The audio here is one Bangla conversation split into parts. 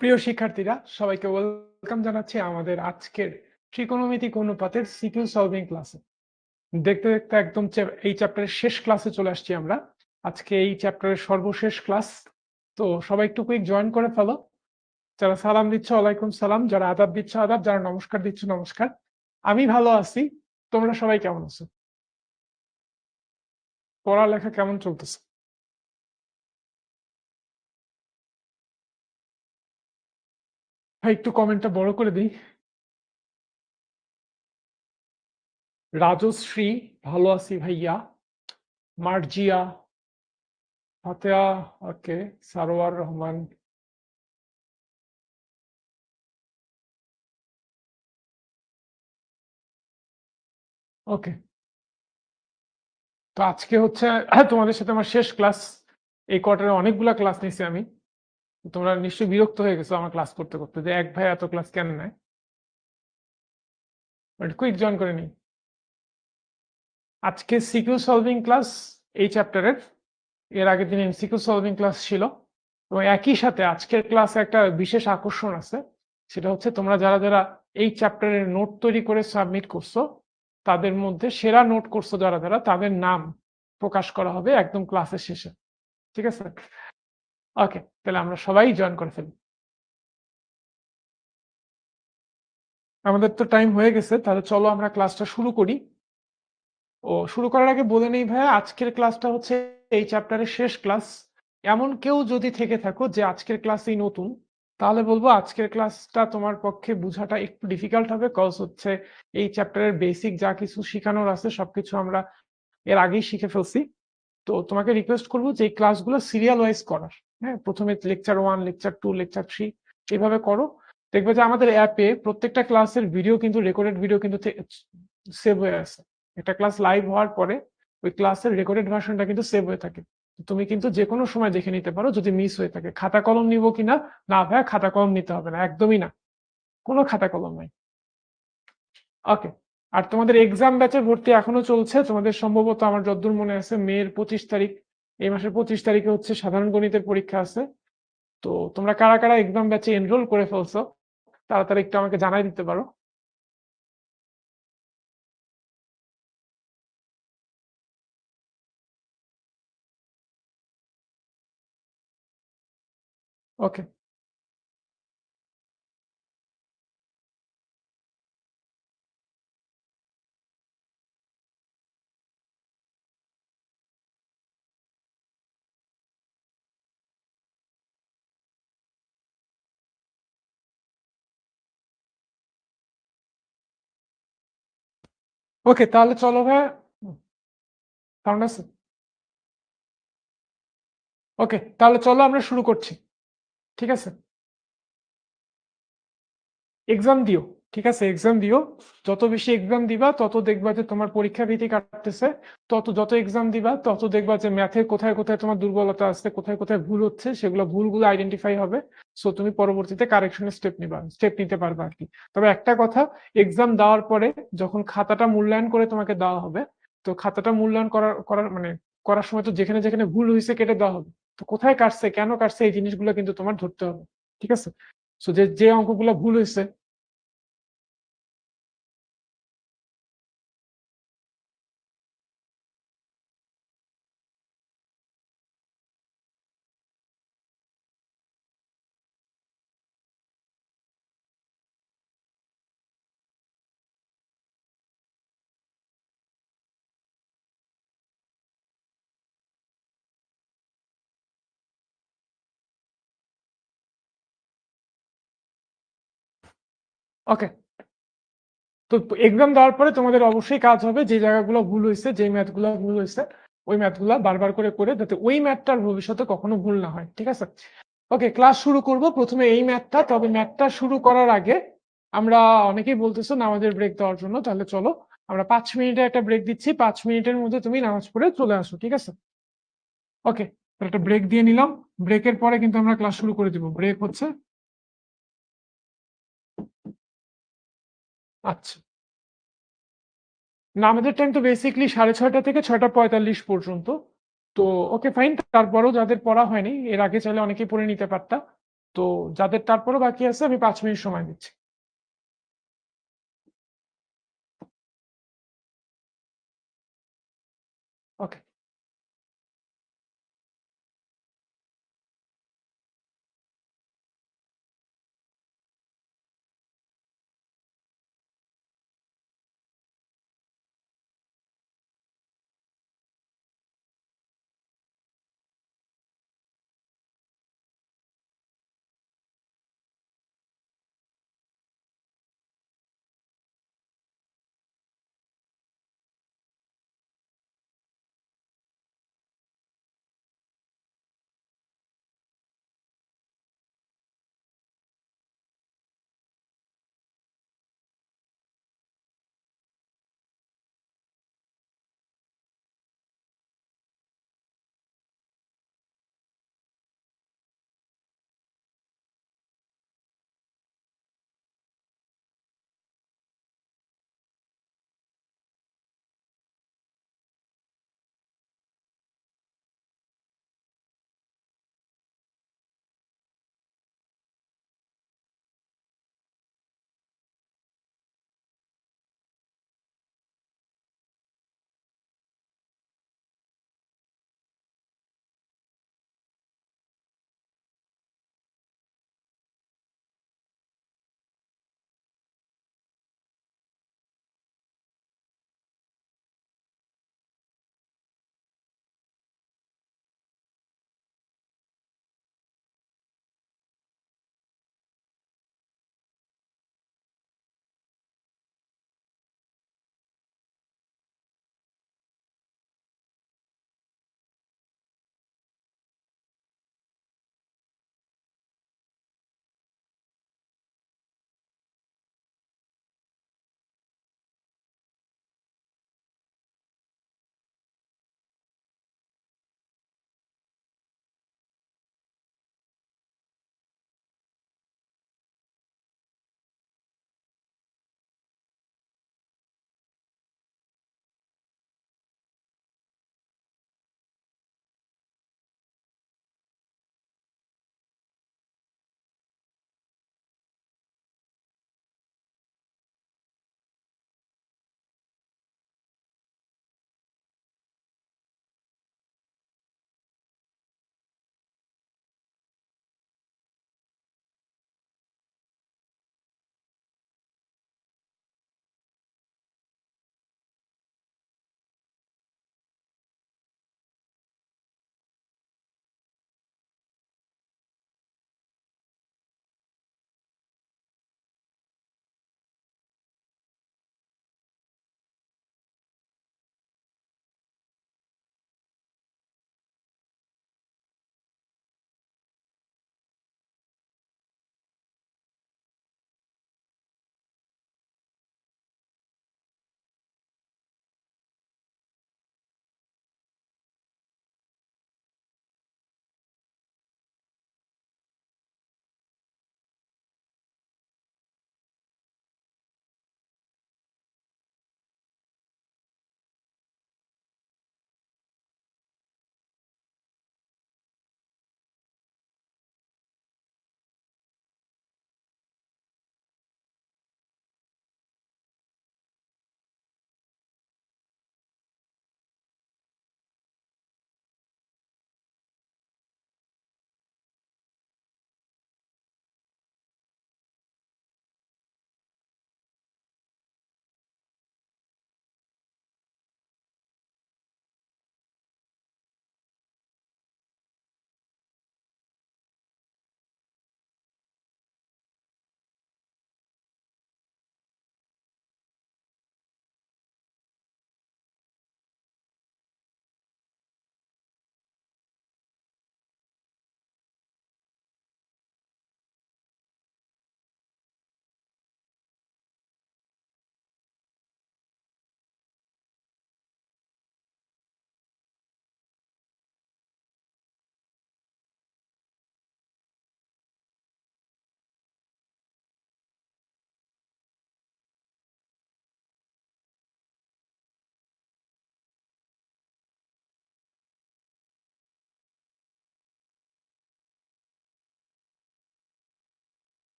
প্রিয় শিক্ষার্থীরা, সবাইকে ওয়েলকাম জানাচ্ছি আমাদের আজকের ত্রিকোণমিতিক অনুপাতের সিকিউ সলভিং ক্লাসে। দেখতে দেখতে একদম এই চ্যাপ্টারের শেষ ক্লাসে চলে আসছি আমরা। আজকে এই চ্যাপ্টারের সর্বশেষ ক্লাস। তো সবাই একটু কুইক জয়েন করে ফেলো। যারা সালাম দিচ্ছ ওয়ালাইকুম সালাম, যারা আদাব দিচ্ছ আদাব, যারা নমস্কার দিচ্ছ নমস্কার। আমি ভালো আছি, তোমরা সবাই কেমন আছো? পড়ালেখা কেমন চলতেছে? ভাই একটু কমেন্টটা বড় করে দিই। রাজশ্রী, ভালো আছি ভাইয়া। মার্জিয়া, ফাতেহা, ওকে। সারোয়ার রহমান, ওকে। তো আজকে হচ্ছে তোমাদের সাথে আমার শেষ ক্লাস। এই কোয়ার্টারে অনেকগুলা ক্লাস নিছি আমি। তোমরা নিশ্চয়ই বিরক্ত হয়ে গেছো আমার ক্লাস করতে করতে, যে এক ভাই এত ক্লাস কেন নেয়। বাট কুইক জয়েন করে নিই। আজকে সিকিউ সলভিং ক্লাস এই চ্যাপ্টারের। এর আগের দিন এমসিকিউ সলভিং ক্লাস ছিল। এবং একই সাথে আজকের ক্লাসে একটা বিশেষ আকর্ষণ আছে। সেটা হচ্ছে তোমরা যারা যারা এই চ্যাপ্টারের নোট তৈরি করে সাবমিট করছো, তাদের মধ্যে সেরা নোট করছো যারা যারা, তাদের নাম প্রকাশ করা হবে একদম ক্লাসের শেষে। ঠিক আছে? ওকে, তাহলে আমরা সবাই জয়েন করে ফেলি। আমাদের তো টাইম হয়ে গেছে, তাহলে চলো আমরা ক্লাসটা শুরু করি। ও শুরু করার আগে বলে নেই ভাইয়া, আজকের ক্লাসটা হচ্ছে এই চ্যাপ্টারের শেষ ক্লাস। এমন কেউ যদি থেকে থাকো যে আজকের ক্লাসেই নতুন, তাহলে বলবো আজকের ক্লাসটা তোমার পক্ষে বোঝাটা একটু ডিফিকাল্ট হবে, কজ হচ্ছে এই চ্যাপ্টারের বেসিক যা কিছু শেখানোর আছে সবকিছু আমরা এর আগেই শিখে ফেলছি। তো তোমাকে রিকোয়েস্ট করবো যে এই ক্লাসগুলো সিরিয়াল ওয়াইজ করার। হ্যাঁ, প্রথমে লেকচার 1, লেকচার 2, লেকচার 3 এইভাবে করো। দেখবে যে আমাদের অ্যাপে প্রত্যেকটা ক্লাসের ভিডিও কিন্তু, রেকর্ডেড ভিডিও কিন্তু সেভ হয়ে আছে। একটা ক্লাস লাইভ হওয়ার পরে ওই ক্লাসের রেকর্ডেড ভার্সনটা কিন্তু সেভ হয়ে থাকে। তুমি কিন্তু যে কোনো সময় দেখে নিতে পারো যদি মিস হয়ে থাকে। খাতা কলম নিবো কিনা? না ভাইয়া, খাতা কলম নিতে হবে না, একদমই না, কোনো খাতা কলম নাই। ওকে। আর তোমাদের এক্সাম ব্যাচে ভর্তি এখনো চলছে। তোমাদের সম্ভবত আমার যতদূর মনে আছে মের 25 তারিখ, এই মাসের 25 তারিখে হচ্ছে সাধারণ গণিতের পরীক্ষা আছে। তো তোমরা কারা কারা এক্সাম ব্যাচে এনরোল করে ফেলছো তাড়াতাড়ি একটু আমাকে জানাই দিতে পারো। ওকে, ওকে, তাহলে চলো ভাইয়া। সাউন্ড আছে? ওকে, তাহলে চলো আমরা শুরু করছি। ঠিক আছে, এক্সাম দিও। ঠিক আছে, এক্সাম দিও। যত বেশি এক্সাম দিবা তত দেখবা যে তোমার পরীক্ষা ভীতি কাটতেছে। যত এক্সাম দিবা তত দেখবা যে ম্যাথের কোথায় কোথায় তোমার দুর্বলতা আছে, কোথায় কোথায় ভুল হচ্ছে, সেগুলো ভুলগুলো আইডেন্টিফাই হবে। সো তুমি পরবর্তীতে কারেকশনের স্টেপ নিতে পারবা আর কি। তবে একটা কথা, এক্সাম দেওয়ার পরে যখন খাতাটা মূল্যায়ন করে তোমাকে দেওয়া হবে, তো খাতাটা মূল্যায়ন করার করার মানে করার সময় তো যেখানে যেখানে ভুল হয়েছে কেটে দেওয়া হবে। তো কোথায় কাটছে, কেন কাটছে, এই জিনিসগুলো কিন্তু তোমার ধরতে হবে। ঠিক আছে? সো যে যে অঙ্কগুলো ভুল হয়েছে। ওকে, তো এক্সাম দেওয়ার পরে তোমাদের অবশ্যই কাজ হবে যে জায়গাগুলো ভুল হয়েছে, যে ম্যাথগুলো ভুল হয়েছে, ওই ম্যাথগুলো বারবার করে করে যাতে ওই ম্যাথটার ভবিষ্যতে কখনো ভুল না হয়। ঠিক আছে? ওকে, ক্লাস শুরু করব প্রথমে এই ম্যাথটা। তবে ম্যাথটা শুরু করার আগে আমরা, অনেকেই বলতেছো নামাজের ব্রেক দেওয়ার জন্য, তাহলে চলো আমরা 5 মিনিটের একটা ব্রেক দিচ্ছি। 5 মিনিটের মধ্যে তুমি নামাজ পড়ে চলে আসো। ঠিক আছে? ওকে, একটা ব্রেক দিয়ে নিলাম। ব্রেকের পরে কিন্তু আমরা ক্লাস শুরু করে দিব। ব্রেক হচ্ছে, আচ্ছা, না আমাদের টাইম তো বেসিকলি 6:30 থেকে 6:45 পর্যন্ত। তো ওকে ফাইন, তারপরেও যাদের পড়া হয়নি এর আগে চাইলে অনেকেই পড়ে নিতে পারতা। তো যাদের তারপরও বাকি আছে আমি ৫ মিনিট সময় দিচ্ছি। ওকে।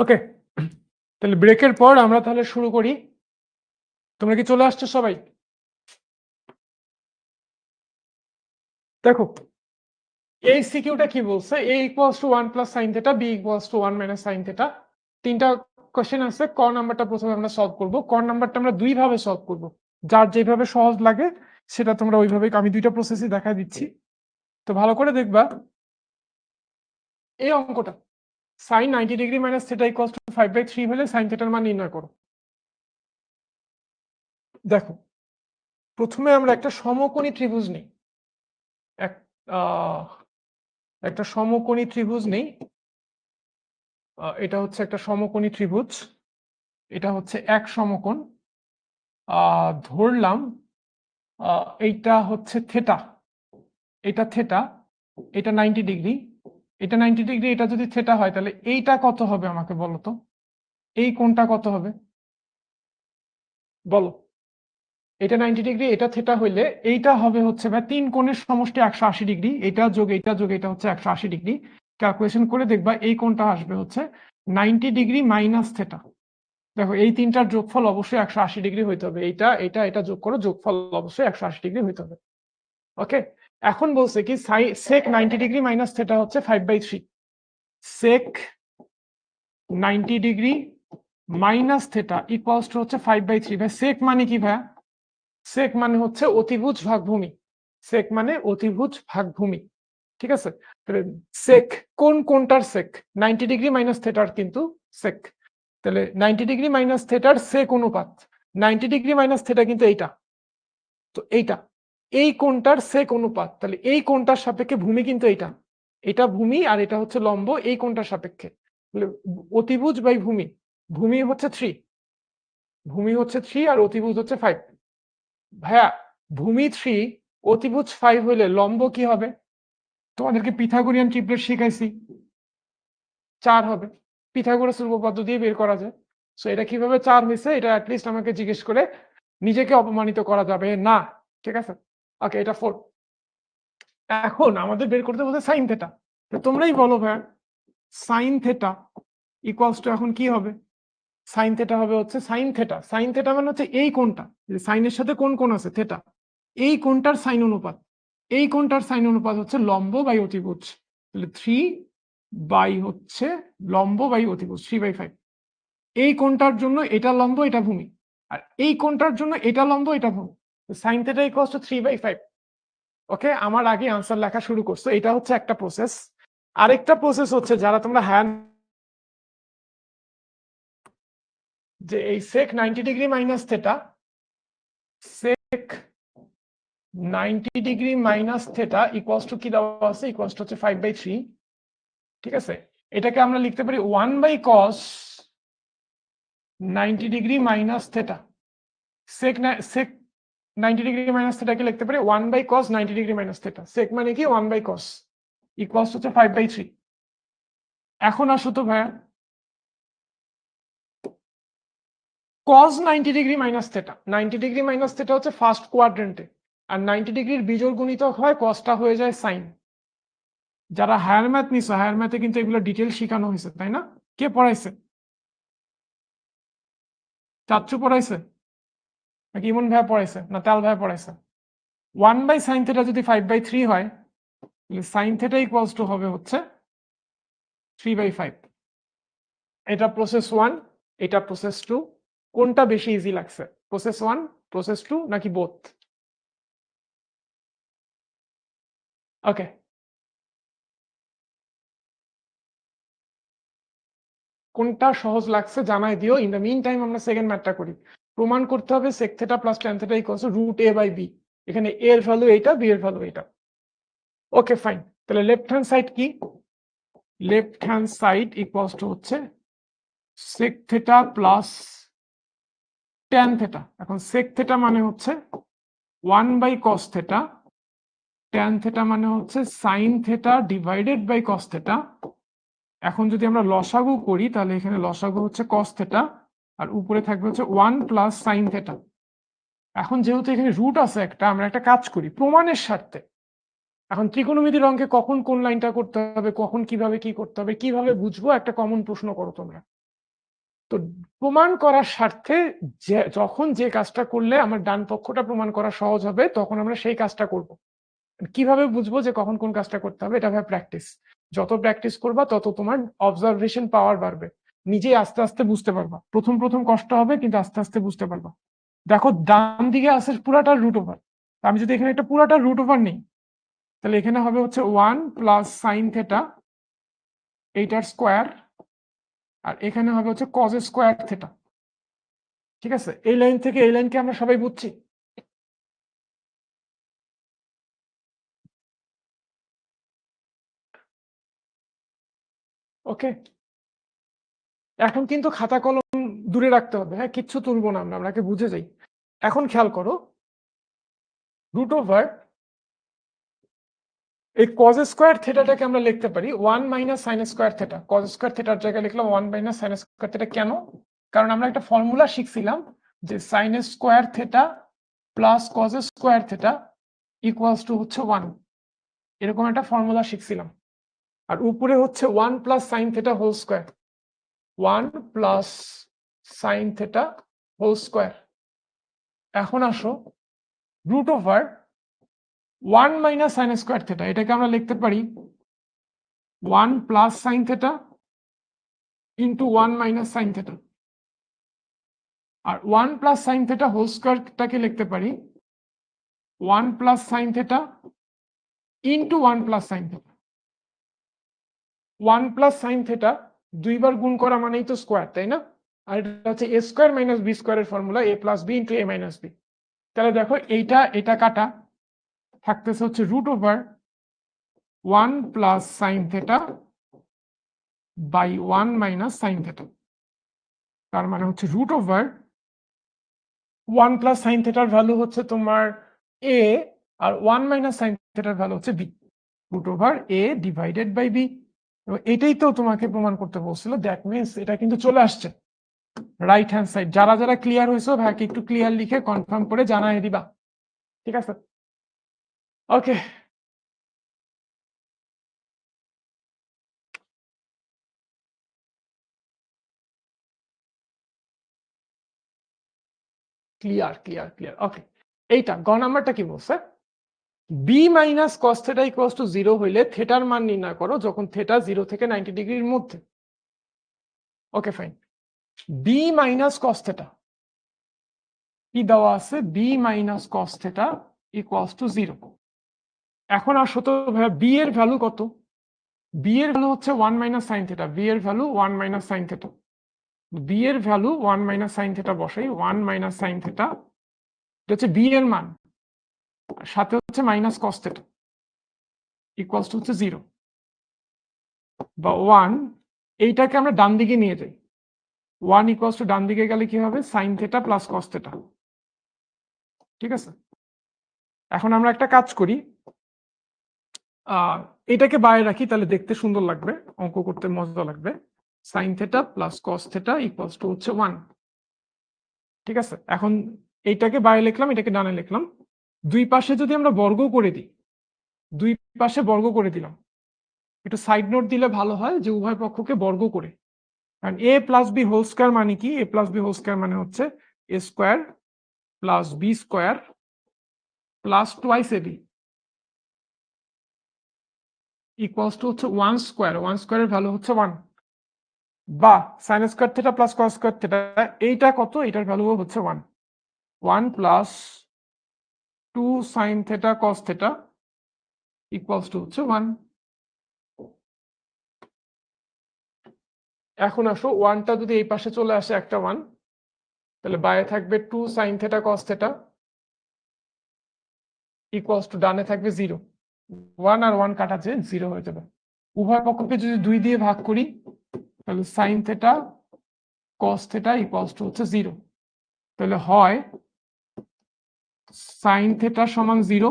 ওকে, তাহলে ব্রেকের পর আমরা তাহলে শুরু করি। তোমরা কি চলে আসছো সবাই? দেখো, এই সিকিউটা কি বলছে? a equals to 1 plus sine theta, b equals to 1 minus sine theta. তিনটা কোশ্চেন আছে। ক নাম্বারটা প্রথমে আমরা সলভ করব। ক নাম্বারটা আমরা দুই ভাবে সলভ করব। যার যেভাবে সহজ লাগে সেটা তোমরা ওইভাবে, আমি দুইটা প্রসেসই দেখাই দিচ্ছি, তো ভালো করে দেখবা। এই অঙ্কটা sine 90 degree minus theta equals to 5/3 হলে সাইন থিটার মান নির্ণয় করো। দেখো, প্রথমে আমরা একটা সমকোণী ত্রিভুজ নিই। এক একটা সমকোণী ত্রিভুজ নেই। এটা হচ্ছে একটা সমকোণী ত্রিভুজ। এটা হচ্ছে এক সমকোণ। ধরলাম এইটা হচ্ছে থেটা, এটা থেটা, এটা 90 ডিগ্রি, এটা 90 ডিগ্রি, এটা যদি থেটা হয় তাহলে এইটা কত হবে আমাকে বলো তো? এই কোণটা কত হবে বলো? এটা 90 ডিগ্রি, এটা থেটা হইলে এইটা হবে হচ্ছে ভাই তিন কোণের সমষ্টি 180 ডিগ্রি। এটা যোগ এটা যোগ এটা হচ্ছে 180 ডিগ্রি। ক্যালকুলেশন করে দেখবা এই কোণটা আসবে হচ্ছে 90 ডিগ্রি মাইনাস থেটা। দেখো, এই তিনটার যোগফল অবশ্যই 180 ডিগ্রি হইতে হবে। এইটা এটা এটা যোগ করো, যোগফল অবশ্যই 180 ডিগ্রি হইতে হবে। ওকে, এখন বলছে কি sec 90 ডিগ্রি মাইনাস থেটা হচ্ছে 5/3। sec 90 degree minus theta equals to হচ্ছে 5/3। ভাই sec মানে কি ভাই? sec মানে হচ্ছে অতিভুজ ভাগ ভূমি। sec মানে অতিভুজ ভাগ ভূমি, ঠিক আছে? তাহলে sec কোনটার sec? 90 ডিগ্রি মাইনাস থেটার কিন্তু sec। তাহলে 90 ডিগ্রি মাইনাস থেটার sec অনুপাত 90 ডিগ্রি মাইনাস থেটা কিন্তু এইটা। তো এইটা এই কোণটার sec অনুপাত, তাহলে এই কোণটার সাপেক্ষে ভূমি কিন্তু এইটা। এটা ভূমি আর এটা হচ্ছে লম্ব এই কোণটার সাপেক্ষে। তাহলে অতিভুজ বাই ভূমি, ভূমি হচ্ছে 3, ভূমি হচ্ছে 3 আর অতিভুজ হচ্ছে 5। ভাইয়া, ভূমি 3 অতিভুজ 5 হইলে লম্ব কি হবে? তোমাদেরকে পিথাগোরিয়ান ট্রিপলেট শিখাইছি, 4 হবে। পিথাগোরাসের উপপাদ্য দিয়ে বের করা যায়। সো এটা কিভাবে 4 হয়েছে এটা অ্যাটলিস্ট আমাকে জিজ্ঞেস করে নিজেকে অপমানিত করা যাবে না, ঠিক আছে? ওকে, এটা 4। এখন আমাদের বের করতে বলতে সাইন থেটা। তোমরাই বলো ভাইয়া, সাইন থেটা ইকুয়ালস টু এখন কি হবে? সাইন থেটা হবে হচ্ছে সাইন থেটা। সাইন থেটা মানে হচ্ছে এই কোণটা, সাইনের সাথে কোন কোণ আছে? থেটা। এই কোণটার সাইন অনুপাত, এই কোণটার সাইন অনুপাত হচ্ছে লম্ব বাই অতিভুজ। তাহলে 3 বাই হচ্ছে লম্ব বাই অতিভুজ 3/5। এই কোণটার জন্য এটা লম্ব এটা ভূমি, আর এই কোণটার জন্য এটা লম্ব এটা ভূমি। Sine theta equals two 3/5। ওকে, আমার আগে আনসার লেখা শুরু করছো, এটা হচ্ছে একটা প্রসেস। আরেকটা প্রসেস হচ্ছে যারা তোমরা হ্যান্ড যে এই sec 90 degree minus theta, sec 90 degree minus theta equals two কি দেওয়া আছে? ইকুয়ালস টু হচ্ছে 5/3, ঠিক আছে? এটাকে আমরা লিখতে পারি 1/cos 90 degree minus theta. sec 90 degree minus থেটাকে লিখতে পারি 1/cos 90 degree minus theta. sec মানে কি? 1/cos ইকুয়ালস হচ্ছে 5/3। এখন আসো তো ভাইয়া, cos 90 degree minus theta, 90 degree minus theta হচ্ছে ফার্স্ট কোয়াড্রেন্টে, আর 90 ডিগ্রির বিজোড় গুণিতক হয় কসটা হয়ে যায় সাইন। যারা হায়ার ম্যাথ নিছো, হায়ার ম্যাথে কিন্তু এগুলো ডিটেল শেখানো হয়েছে, তাই না? কে পড়াইছে? চাচ্চু পড়াইছে নাকি ইমন ভাইয়া পড়াইছে না তেল ভাইয়া পড়াইছে? 1/sin থেটা যদি 5/3 হয় তাহলে সাইন থেটা ইকুয়ালস টু হবে হচ্ছে 3/5। এটা প্রসেস 1, এটা প্রসেস 2। কোনটা বেশি ইজি লাগছে? প্রসেস 1, প্রসেস 2 নাকি বোথ? ওকে, কোনটা সহজ লাগছে জানাই দিও। ইন দ্য মিন টাইম আমরা সেকেন্ড ম্যাথটা করি। প্রমাণ করতে হবে sec theta plus tan theta equals two √a/b। এখানে a এর ভ্যালু এইটা, b এর ভ্যালু এইটা। ওকে ফাইন, তাহলে লেফট হ্যান্ড সাইড কি? Left hand side equals to হচ্ছে sec theta plus tan theta. এখন sec থেটা মানে হচ্ছে 1/cos থেটা, tan থেটা মানে হচ্ছে sin theta divided by cos theta. এখন যদি আমরা লসাগু করি তাহলে এখানে লসাগু হচ্ছে cos থেটা আর উপরে থাকবে হচ্ছে 1 প্লাস sin থেটা। এখন যেহেতু এখানে রুট আছে একটা, আমরা একটা কাজ করি প্রমাণের স্বার্থে। এখন ত্রিকোণমিতির অঙ্কে কখন কোন লাইনটা করতে হবে, কখন কিভাবে কি করতে হবে, কিভাবে বুঝবো, একটা কমন প্রশ্ন করো তোমরা। তো প্রমাণ করার স্বার্থে যখন যে কাজটা করলে আমার ডান পক্ষটা প্রমাণ করা সহজ হবে তখন আমরা সেই কাজটা করব। কিভাবে বুঝবো যে কখন কোন কাজটা করতে হবে? এটা ভাই প্র্যাকটিস। যত প্র্যাকটিস করবা তত তোমার অবজারভেশন পাওয়ার বাড়বে। নিজেই আস্তে আস্তে বুঝতে পারবা। প্রথম কষ্ট হবে কিন্তু আস্তে আস্তে বুঝতে পারবা। দেখো ডান দিকে আছে পুরাটা রুট ওভার। আমি যদি এখানে একটা পুরাটা রুট ওভার নিই তাহলে এখানে হবে হচ্ছে 1 প্লাস সাইন থেটা এইটার স্কোয়ার, আর এখানে হবে হচ্ছে কজ স্কোয়ার থেটা। ঠিক আছে, এই লাইন থেকে এই লাইনকে আমরা সবাই বুঝছি। ওকে, এখন কিন্তু খাতা কলম দূরে রাখতে হবে। হ্যাঁ, কিচ্ছু তুলবো না, আমরা আপনাকে বুঝে যাই। এখন খেয়াল করো, রুট ওভার এই কজ স্কোয়ার থেটাটাকে আমরা লিখতে পারি 1 minus sine square theta. Cos square থেটার জায়গায় লিখলাম 1 মাইনাস সাইন স্কোয়ার থেটা। কেন? কারণ আমরা একটা ফর্মুলা শিখছিলাম যে sign square theta plus cos square theta equals to হচ্ছে 1, এরকম একটা ফর্মুলা শিখছিলাম। আর উপরে হচ্ছে 1 plus sine theta whole square, 1 plus sine theta whole square. এখন আসো, root over 1 minus sine square theta, এটাকে আমরা লিখতে পারি 1 plus sine theta into 1 minus sine theta. আর 1 প্লাস সাইন থেটা হোল স্কোয়ারটাকে লিখতে পারি 1 plus sine theta into 1 plus sine theta. 1 plus sine theta দুইবার গুণ করা মানেই তো স্কোয়ার, তাই না? আর এটা হচ্ছে এ স্কোয়ার মাইনাস বি স্কোয়ারের formula, A plus B into A minus B. তাহলে দেখো এটা কাটা থাকতেছে হচ্ছে root over 1 plus sine theta by 1 minus sine theta. তার মানে হচ্ছে রুট ওভার 1 প্লাস সাইন থেটার ভ্যালু হচ্ছে তোমার এ, আর 1 মাইনাস সাইন থেটার ভ্যালু হচ্ছে B. Root over A divided by B. এটাই তো তোমাকে প্রমাণ করতে বলছিল। দ্যাট মিনস এটা কিন্তু চলে আসছে রাইট হ্যান্ড সাইড। যারা যারা ক্লিয়ার হয়েছে ভাইকে একটু ক্লিয়ার লিখে কনফার্ম করে জানাই দিবা। ঠিক আছে, okay. Clear clear clear, okay. এইটা গ নাম্বারটা কি বলছে? B minus cos theta equals to 0 হইলে থেটার মান নির্ণয় করো যখন থেটা 0 থেকে 90 ডিগ্রির মধ্যে। Okay fine. B minus cos theta কি দেওয়া আছে? B minus cos theta equals to 0। এখন আসো তো ভাইয়া, বি এর ভ্যালু কত? বি এর ভ্যালু হচ্ছে 1 মাইনাস সাইন থেটা। বি এর value 1 minus sine theta. B এর ভ্যালু 1 মাইনাস সাইন থেটা বসাই। 1 মাইনাস সাইন থেটা এটা হচ্ছে বি এর মান, সাথে হচ্ছে minus cos theta equals to হচ্ছে 0 বা 1। এইটাকে আমরা ডান দিকে নিয়ে যাই। 1 ইকুয়ালস টু ডান দিকে গেলে কি হবে? Sine theta plus cos theta. ঠিক আছে, এখন আমরা একটা কাজ করি, এটাকে বাইরে রাখি, তাহলে দেখতে সুন্দর লাগবে, অঙ্ক করতে মজা লাগবে। Sine theta plus cos theta equals to হচ্ছে 1। ঠিক আছে, এখন এইটাকে বাইরে লিখলাম, এটাকে ডানে লিখলাম। দুই পাশে যদি আমরা বর্গ করে দিই, দুই পাশে বর্গ করে দিলাম, একটু সাইড নোট দিলে ভালো হয় যে উভয় পক্ষকে বর্গ করে। কারণ A plus B whole square মানে কি? A plus B whole square মানে হচ্ছে A square plus B square plus twice A B equals to হচ্ছে 1 স্কোয়ার। 1 স্কোয়ারের ভ্যালু হচ্ছে 1। বা sine square theta plus cos square theta, এইটা কত? এটার ভ্যালু হচ্ছে 1। 1 plus 2 sine theta cos theta equals to হচ্ছে 1। এখন আসো, 1টা যদি এই পাশে চলে আসে একটা 1, তাহলে বাইরে থাকবে 2 sine theta cos theta equals two ডানে থাকবে 0। 1 আর 1 কাটা যে 0 হয়ে যাবে। উভয় পক্ষকে যদি 2 দিয়ে ভাগ করি তাহলে sign theta cos theta equals to হচ্ছে 0। তাহলে হয় সাইন থেটা সমান 0।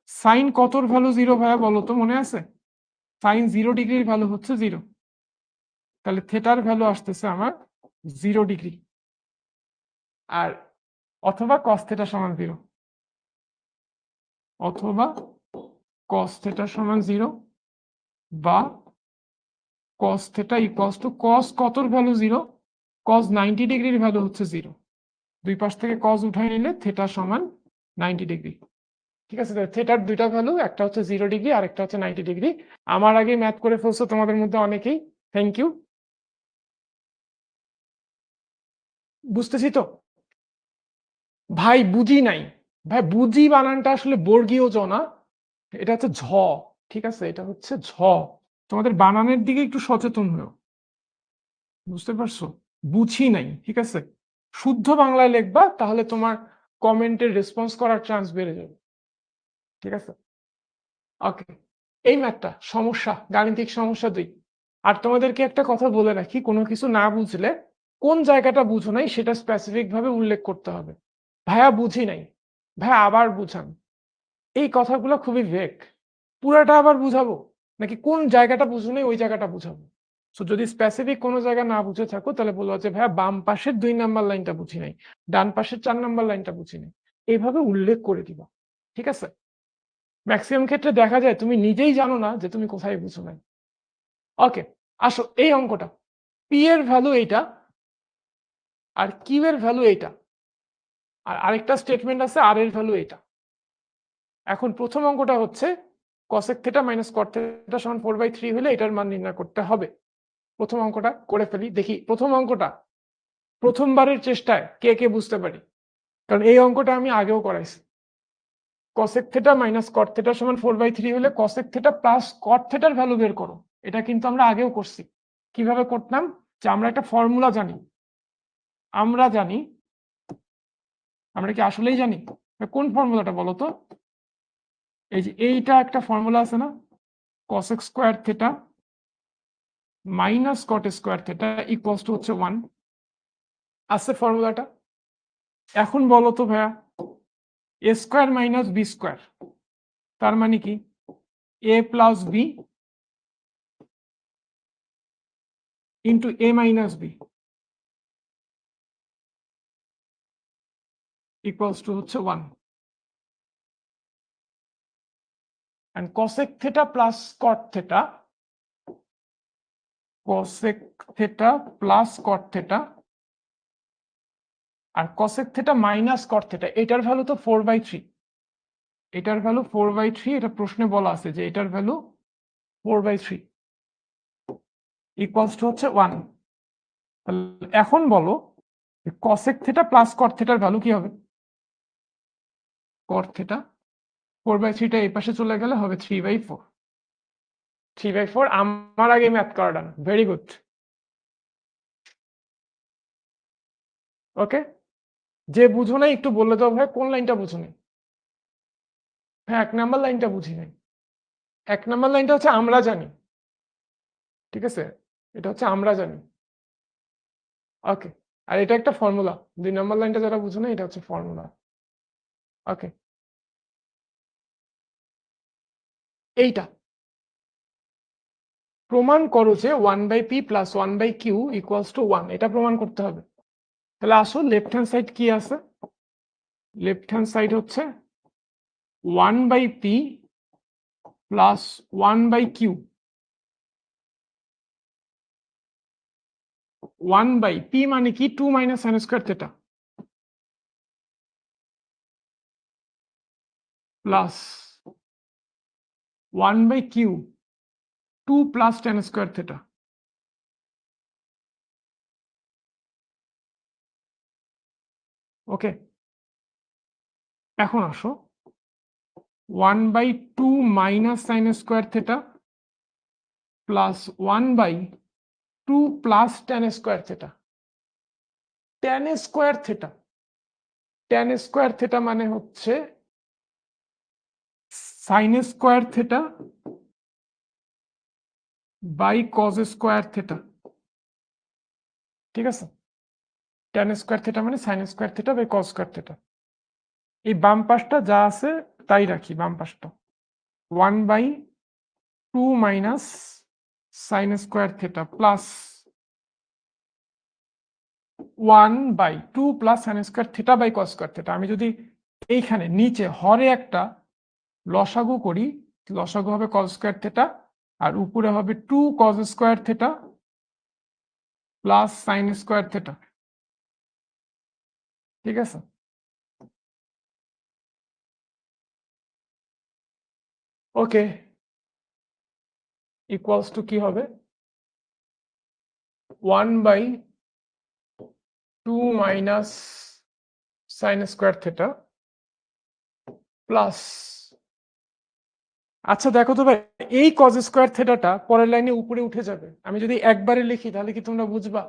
সাইন কতর ভ্যালু 0 ভাইয়া বলো তো, মনে আছে? সাইন 0 ডিগ্রির ভ্যালু হচ্ছে 0। তাহলে থেটার ভ্যালু আসতেছে আমার 0 ডিগ্রি। আর অথবা কস থেটা সমান 0, অথবা কস থেটা সমান 0, বা cos theta equals to cos কতর ভ্যালু 0? cos 90 ডিগ্রির ভ্যালু হচ্ছে 0, দুই পাশ থেকে cos উঠাই নিলে থিটা সমান 90 ডিগ্রি। ঠিক আছে, থিটার দুইটা ভ্যালু, একটা হচ্ছে 0 ডিগ্রি আর একটা হচ্ছে 90 ডিগ্রি। আমার আগে ম্যাথ করে ফেলছো তোমাদের মধ্যে অনেকেই, থ্যাংক ইউ। বুঝতেছি তো ভাই? বুঝি নাই ভাই, বুঝি বানানটা আসলে বর্গীয় জ না, এটা হচ্ছে ঝ। ঠিক আছে, এটা হচ্ছে ঝ। তোমাদের বানানের দিকে একটু সচেতন হও, বুঝতে পারছো? বুঝি নাই, ঠিক আছে। শুদ্ধ বাংলায় লিখবা, তাহলে তোমার কমেন্টের রেসপন্স করার চান্স বেড়ে যাবে। ঠিক আছে, ওকে। এই ম্যাথটা সমস্যা, গাণিতিক সমস্যা 2। আর তোমাদেরকে একটা কথা বলে রাখি, কোনো কিছু না বুঝলে কোন জায়গাটা বুঝো নাই সেটা স্পেসিফিক ভাবে উল্লেখ করতে হবে। ভাইয়া বুঝি নাই, ভাইয়া আবার বুঝান, এই কথাগুলো খুবই ভেগ। পুরাটা আবার বুঝাবো নাকি কোন জায়গাটা বুঝো নাই ওই জায়গাটা বুঝাবো? সো যদি স্পেসিফিক কোনো জায়গা না বুঝে থাকো, তাহলে বলবো যে ভাইয়া বাম পাশের 2 নাম্বার লাইনটা বুঝি নাই, ডান পাশের 4 নাম্বার লাইনটা বুঝি নাই, এইভাবে উল্লেখ করে দিবা। ঠিক আছে, ম্যাক্সিমাম ক্ষেত্রে দেখা যায় তুমি নিজেই জানো না যে তুমি কোথায় বুঝো নাই। ওকে, আসো এই অঙ্কটা, পি এর ভ্যালু এইটা আর কিউ এর ভ্যালু এইটা, আর আরেকটা স্টেটমেন্ট আছে আর এর ভ্যালু এইটা। এখন প্রথম অঙ্কটা হচ্ছে cosec theta minus cot theta সমান 4/3 হলে এটার মান নির্ণয় করতে হবে। প্রথম অঙ্কটা করে ফেলি, দেখি প্রথম অঙ্কটা প্রথমবারের চেষ্টায় কে কে বুঝতে পারি, কারণ এই অঙ্কটা আমি আগেও করাইছি। cosec theta minus cot theta সমান 4/3 হলে cosec থিটা প্লাস cot থিটার ভ্যালু বের করো। এটা কিন্তু আমরা আগেও করছি। কিভাবে করতাম, যে আমরা একটা ফর্মুলা জানি, আমরা কি আসলেই জানি? কোন ফর্মুলাটা বলো তো? এই যে এইটা একটা ফর্মুলা আছে না, cosec square theta minus cot square theta equals to হচ্ছে 1, আছে ফর্মুলাটা। এখন বলো তো ভাইয়া, A square minus B square, তার মানে কি A plus B into A minus B equals to হচ্ছে 1। and cosec theta plus cot theta, cosec theta plus cot theta R cosec theta minus cot theta, এটার ভ্যালু তো 4/3, এটার ভ্যালু 4/3, এটা প্রশ্নে বলা আছে যে এটার ভ্যালু 4/3 ইকুয়ালস টু হচ্ছে 1। এখন বলো cosec theta plus cot theta এর ভ্যালু কি হবে? cot theta 4/3 টা এই পাশে চলে গেলে হবে 3/4। 3/4 আমার আগে ম্যাথ করা ডান, ভেরি গুড। ওকে, যে বুঝো না একটু বলে দাও ভাই, কোন লাইনটা বুঝো না? হ্যাঁ, 1 নাম্বার লাইনটা বুঝি নাই। 1 নাম্বার লাইনটা হচ্ছে আমরা জানি, ঠিক আছে, এটা হচ্ছে আমরা জানি। ওকে, আর এটা একটা ফর্মুলা। 2 নাম্বার লাইনটা যারা বুঝো না, এটা হচ্ছে ফর্মুলা। ওকে, এইটা প্রমাণ করো যে 1/p plus 1/q equals to 1, এটা প্রমাণ করতে হবে। তাহলে আসো লেফট হ্যান্ড সাইড কি আছে? লেফট হ্যান্ড সাইড হচ্ছে 1/p প্লাস 1/q, 1/p মানে কি 2 minus sine square theta plus 1/q 2 plus tan square theta. Okay, এখন আসো 1/2 minus sine square theta plus 1/2 plus tan square theta. tan square theta, tan square theta মানে হচ্ছে sine square theta by cos square theta. ঠিক আছে, tan স্কয়ার থিটা মানে sine square theta by cos square theta. এই বাম পাশটা যা আছে তাই রাখি, বাম পাশটা 1/2 minus sine square theta plus 1/2 plus sine square theta by cos square theta. আমি যদি এইখানে নিচে হরে একটা লসাগু করি, লসাগু হবে কস স্কয়ার থিটা আর উপরে হবে 2 কস square theta plus sine square theta, ঠিক আছে? ওকে, ইকুয়ালস টু কি হবে? 1/2 minus sine square theta plus, আচ্ছা দেখো তো ভাই, এই কজ স্কোয়ার থেটাটা পরের লাইনে উপরে উঠে যাবে। আমি যদি একবারে লিখি তাহলে কি তোমরা বুঝবা?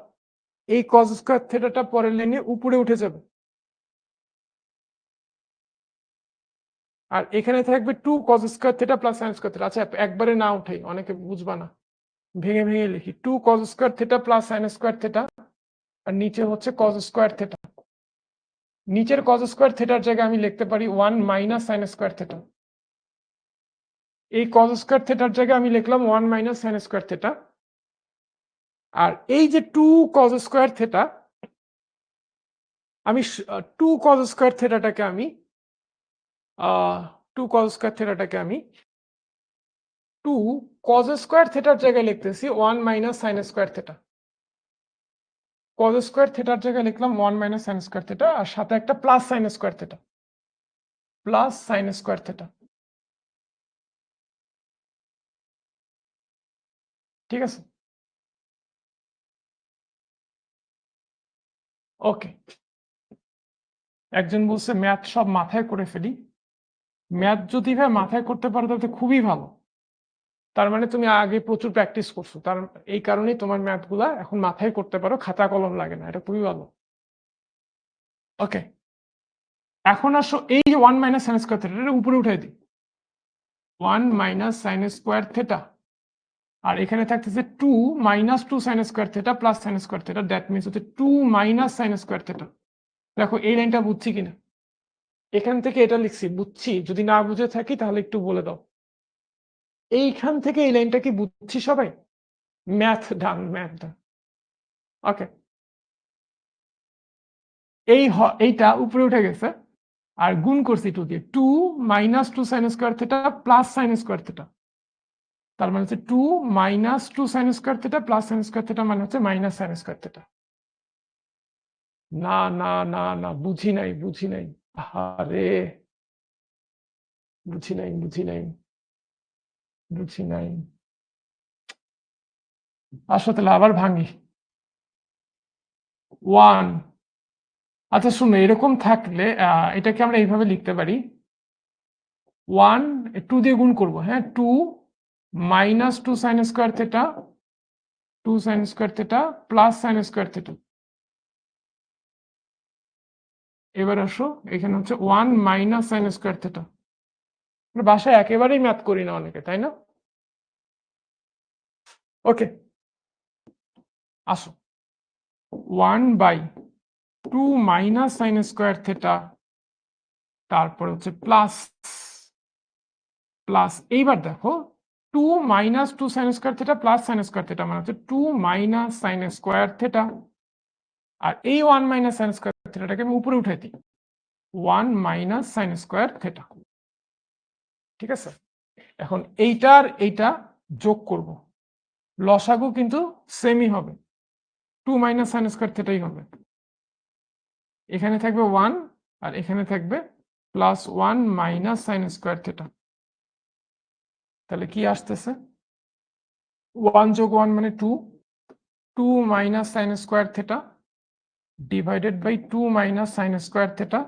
এই কজ স্কোয়ার থেটাটা পরের লাইনে উপরে উঠে যাবে, আর এখানে থাকবে 2 cos square theta plus sine square theta. আচ্ছা একবারে না উঠাই, অনেকে বুঝবা না, ভেঙে ভেঙে লিখি। 2 cos square theta plus sine square theta, আর নিচে হচ্ছে কজ স্কোয়ার থেটা। নিচের কজ স্কোয়ার থেটার জায়গায় আমি লিখতে পারি 1 মাইনাস সাইন স্কোয়ার থেটা। এই কজ স্কোয়ার থেটার জায়গায় আমি লিখলাম 1 মাইনাস সাইন স্কোয়ার থেটা। আর এই যে 2 কজ স্কোয়ার থেটা, আমি 2 কজ স্কোয়ার থেটাটাকে আমি 2 কজ স্কোয়ার থেটাটাকে আমি 2 কজ স্কোয়ার থেটার জায়গায় লিখতেছি 1 minus sine square theta. Cos square থেটার জায়গায় লিখলাম 1 মাইনাস সাইন স্কোয়ার থেটা, আর সাথে একটা plus sine square theta, plus sine square theta, ঠিক আছে? ওকে, একজন বলছে ম্যাথ সব মাথায় করে ফেলি। ম্যাথ যদি ভাই মাথায় করতে পারো তাহলে তো খুবই ভালো। তার মানে তুমি আগে প্রচুর প্র্যাকটিস করছো, তার এই কারণেই তোমার ম্যাথ গুলা এখন মাথায় করতে পারো, খাতা কলম লাগে না, এটা খুবই ভালো। ওকে, এখন আসো এই যে 1 মাইনাস সাইন স্কোয়ার থেটা, এটা উপরে উঠাই দিই। 1 মাইনাস সাইন স্কোয়ার থেটা, আর এখানে থাকতেছে 2 minus 2 sign square theta plus sine square theta, that means হচ্ছে 2 মাইনাস সাইন স্কোয়ার থেটা। দেখো এই লাইনটা বুঝছি কিনা? এখান থেকে এটা লিখছি, বুঝছি? যদি না বুঝে থাকি তাহলে একটু বলে দাও। এইখান থেকে এই লাইনটা কি বুঝছি সবাই? ম্যাথ ডান, ম্যাথ ডান। ওকে, এইটা উপরে উঠে গেছে, আর গুণ করছি 2 দিয়ে। 2 minus 2 sign square theta plus sine square theta, তার মানে হচ্ছে 2 minus 2 sign square theta plus sine square theta, মানে হচ্ছে মাইনাস সাইন স্কোয়ার থেটা। না না না না, বুঝি নাই, বুঝি নাই, আরে বুঝি নাই, বুঝি নাই, বুঝি নাই। আসলে আবার ভাঙি। 1, আচ্ছা শুনো, এরকম থাকলে এটাকে আমরা এইভাবে লিখতে পারি। 1 2 দিয়ে গুণ করবো, হ্যাঁ, 2 minus 2 sign square theta, 2 sign square theta plus sine square theta. এবার আসো, এখানে হচ্ছে 1 মাইনাস সাইন স্কোয়ার থেটা। বাসায় একেবারেই ম্যাথ করি না অনেকে, তাই না? ওকে, আসো 1/2 মাইনাস সাইন স্কোয়ার থেটা, তারপর হচ্ছে প্লাস প্লাস, এইবার দেখো 2 minus 2 sign square theta plus sine square theta, মানে হচ্ছে 2 মাইনাস সাইন স্কোয়ার থেটা। আর এই 1 মাইনাস সাইন স্কোয়ার থেটাটাকে আমি উপরে উঠাই দিই, 1 মাইনাস সাইন স্কোয়ার থেটা, ঠিক আছে? এখন এইটার এইটা যোগ করব, লসাগু কিন্তু সেমই হবে, 2 মাইনাস সাইন স্কোয়ার থেটাই হবে। এখানে থাকবে 1, আর এখানে থাকবে plus 1 minus sine square theta. তাহলে কি আসতেছে? 1 যোগ 1 মানে 2, 2 minus sine square theta divided by 2 minus sine square theta,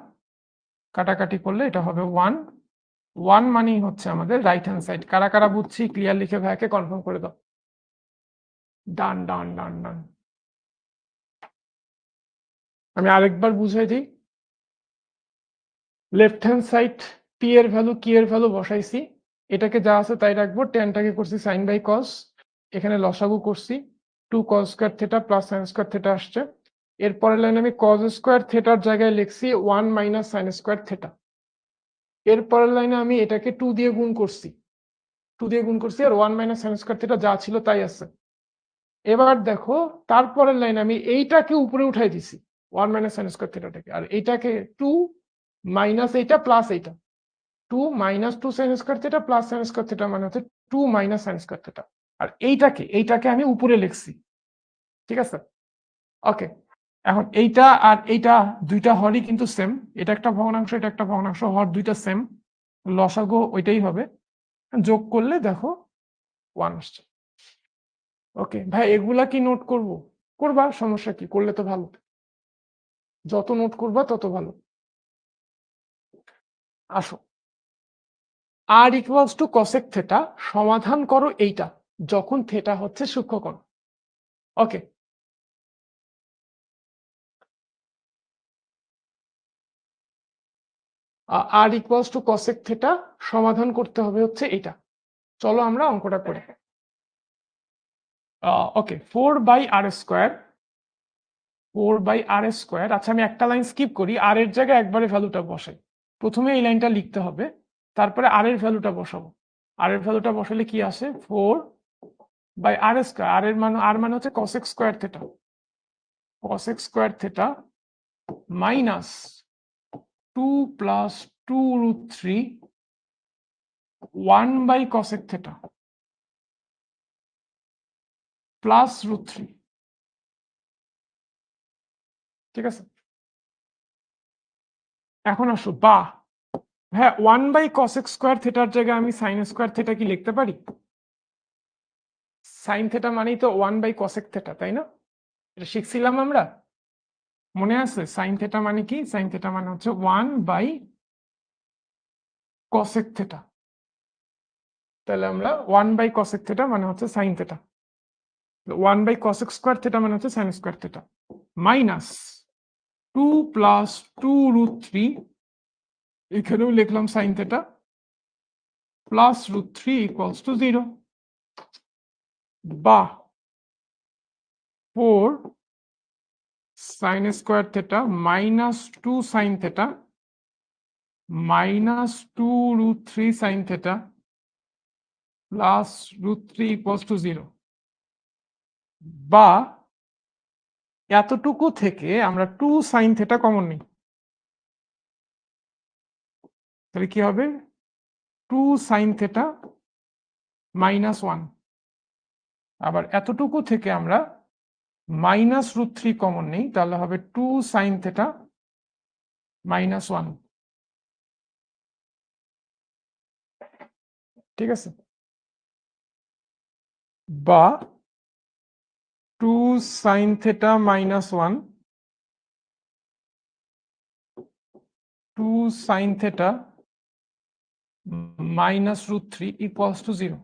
কাটাকাটি করলে এটা হবে 1। 1 মানেই হচ্ছে আমাদের রাইট হ্যান্ড সাইড। কারা কারা বুঝছি ক্লিয়ার লিখে ভাইকে কনফার্ম করে দাও। ডান ডান ডান ডান। আমি আরেকবার বুঝাই দিই। লেফট হ্যান্ড সাইড পি এর ভ্যালু কি এর ভ্যালু বসাইছি, এটাকে যা আছে তাই রাখবো। টেনটাকে করছি সাইন বাই কস, এখানে লসাগু করছি, 2 কস square theta plus sine square theta আসছে। এরপরের লাইনে আমি কস স্কোয়ার থেটার জায়গায় লিখছি 1 মাইনাস সাইন স্কোয়ার থেটা। এরপরের লাইনে আমি এটাকে 2 দিয়ে গুণ করছি, 2 দিয়ে গুণ করছি, আর 1 মাইনাস সাইন স্কোয়ার থেটা যা ছিল তাই আছে। এবার দেখো তারপরের লাইনে আমি এইটাকে উপরে উঠাই দিছি, 1 মাইনাস সাইন স্কোয়ার থেটাটাকে, আর এইটাকে 2 মাইনাস এইটা প্লাস এইটা, 2 minus 2 sign square theta plus sine square theta, মানে হচ্ছে 2 মাইনাস সাইন স্কোয়ার থেটা। আর এইটাকে আমি উপরে লিখছি, ঠিক আছে? ওকে, এখন এইটা আর এইটা দুইটা হরই কিন্তু সেম, এটা একটা ভগ্নাংশ এটা একটা ভগ্নাংশ, হর দুইটা সেম, লসাগু ওইটাই হবে, যোগ করলে দেখো 1 আসছে। ওকে ভাই, এগুলা কি নোট করব? করবা, সমস্যা কি, করলে তো ভালো, যত নোট করবা তত ভালো। আসো, আর ইকুয়ালস টু কসেক থেটা সমাধান করো এইটা যখন থেটা হচ্ছে সূক্ষ্মকোণ। ওকে, আর ইকুয়ালস টু কসেক থেটা সমাধান করতে হবে হচ্ছে এইটা। চলো আমরা অঙ্কটা করি। ওকে, 4/r², 4/r²। আচ্ছা, আমি একটা লাইন স্কিপ করি, আর এর জায়গায় একবারে ভ্যালুটা বসাই। প্রথমে এই লাইনটা লিখতে হবে, তারপরে আর এর ভ্যালুটা বসাবো। আর এর ভ্যালুটা বসালে কি আসে, 4/r²। আর এর মান, আর মানে হচ্ছে cosec square theta, cosec square theta minus 2 + 2√3 1/cosec theta plus √3। ঠিক আছে, এখন আসো, বা হ্যাঁ, 1/cosec স্কোয়ার থেটার জায়গায় আমি সাইন স্কোয়ার থেটা কি লিখতে পারি? সাইন থেটা মানেই তো 1/cosec থেটা, তাই না? এটা শিখছিলাম আমরা, মনে আছে? সাইন থেটা মানে কি? সাইন থেটা মানে হচ্ছে 1/cosec থেটা। তাহলে আমরা 1/cosec থেটা মানে হচ্ছে sine theta, 1/cosec square theta মানে হচ্ছে সাইন স্কোয়ার থেটা, মাইনাস 2 + 2√3, এখানেও লিখলাম সাইন থেটা, প্লাস √3 = 0, বা 4 sin square theta minus 2 sin theta minus 2√3 sin theta plus √3 = 0, বা এতটুকু থেকে আমরা 2 sin থেটা কমন নিই, তাহলে কি হবে, 2 sin থেটা -1। আবার এতটুকু থেকে আমরা মাইনাস √3 কমন নেই, তাহলে হবে 2 sin থেটা -1। ঠিক আছে, বা 2 sin থেটা -1, 2 sin থেটা -√3 = 0।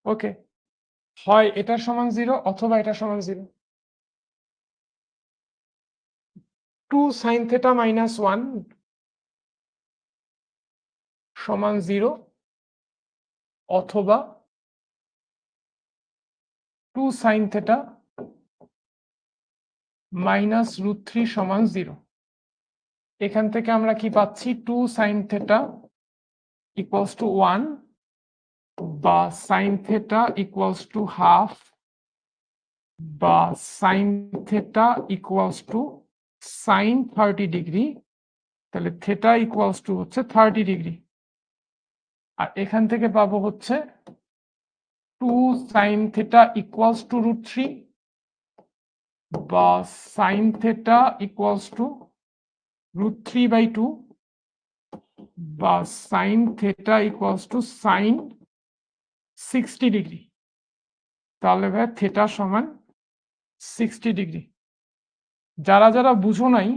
ওকে, হয় এটার সমান 0 অথবা এটার সমান 0। 2 sin থেটা -1 সমান 0, অথবা 2 sin থেটা -√3 সমান 0। এখান থেকে আমরা কি পাচ্ছি, 2 sin থেটা = 1, বা sin থেটা = 1/2, বা sin থেটা sin 30 ডিগ্রি। তাহলে থেটা হচ্ছে 30 ডিগ্রি। আর এখান থেকে পাবো হচ্ছে 2 sin থেটা √3, বা sin থেটা √3/2, বা sin থেটা sin 60 ডিগ্রি। তাহলে ভাই থেটা সমান 60 ডিগ্রি। যারা যারা বুঝো নাই,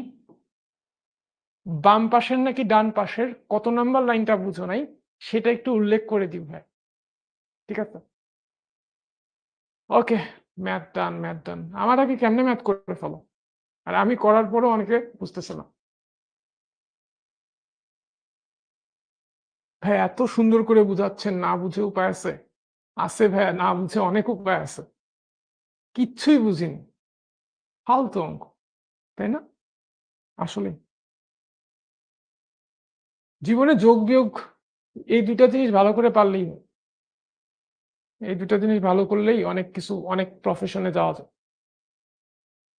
বাম পাশের নাকি ডান পাশের কত নাম্বার লাইনটা বুঝো নাই, সেটা একটু উল্লেখ করে দিও ভাই। ঠিক আছে, ওকে, ম্যাথ ডান, ম্যাথ ডান। আমার আগে কেমনে ম্যাথ করে ফেলো, আর আমি করার পরও অনেকে বুঝতেছে না। ভাই এত সুন্দর করে বুঝাচ্ছেন, না বুঝে উপায় আছে? আছে ভাইয়া, না বুঝে অনেক উপায় আছে। কিচ্ছুই বুঝিনি, ফালতু অঙ্ক, তাই না? আসলে জীবনে যোগ বিয়োগ এই দুইটা জিনিস ভালো করে পারলেই হয়। এই দুটো জিনিস ভালো করলেই অনেক কিছু, অনেক প্রফেশনে যাওয়া যায়।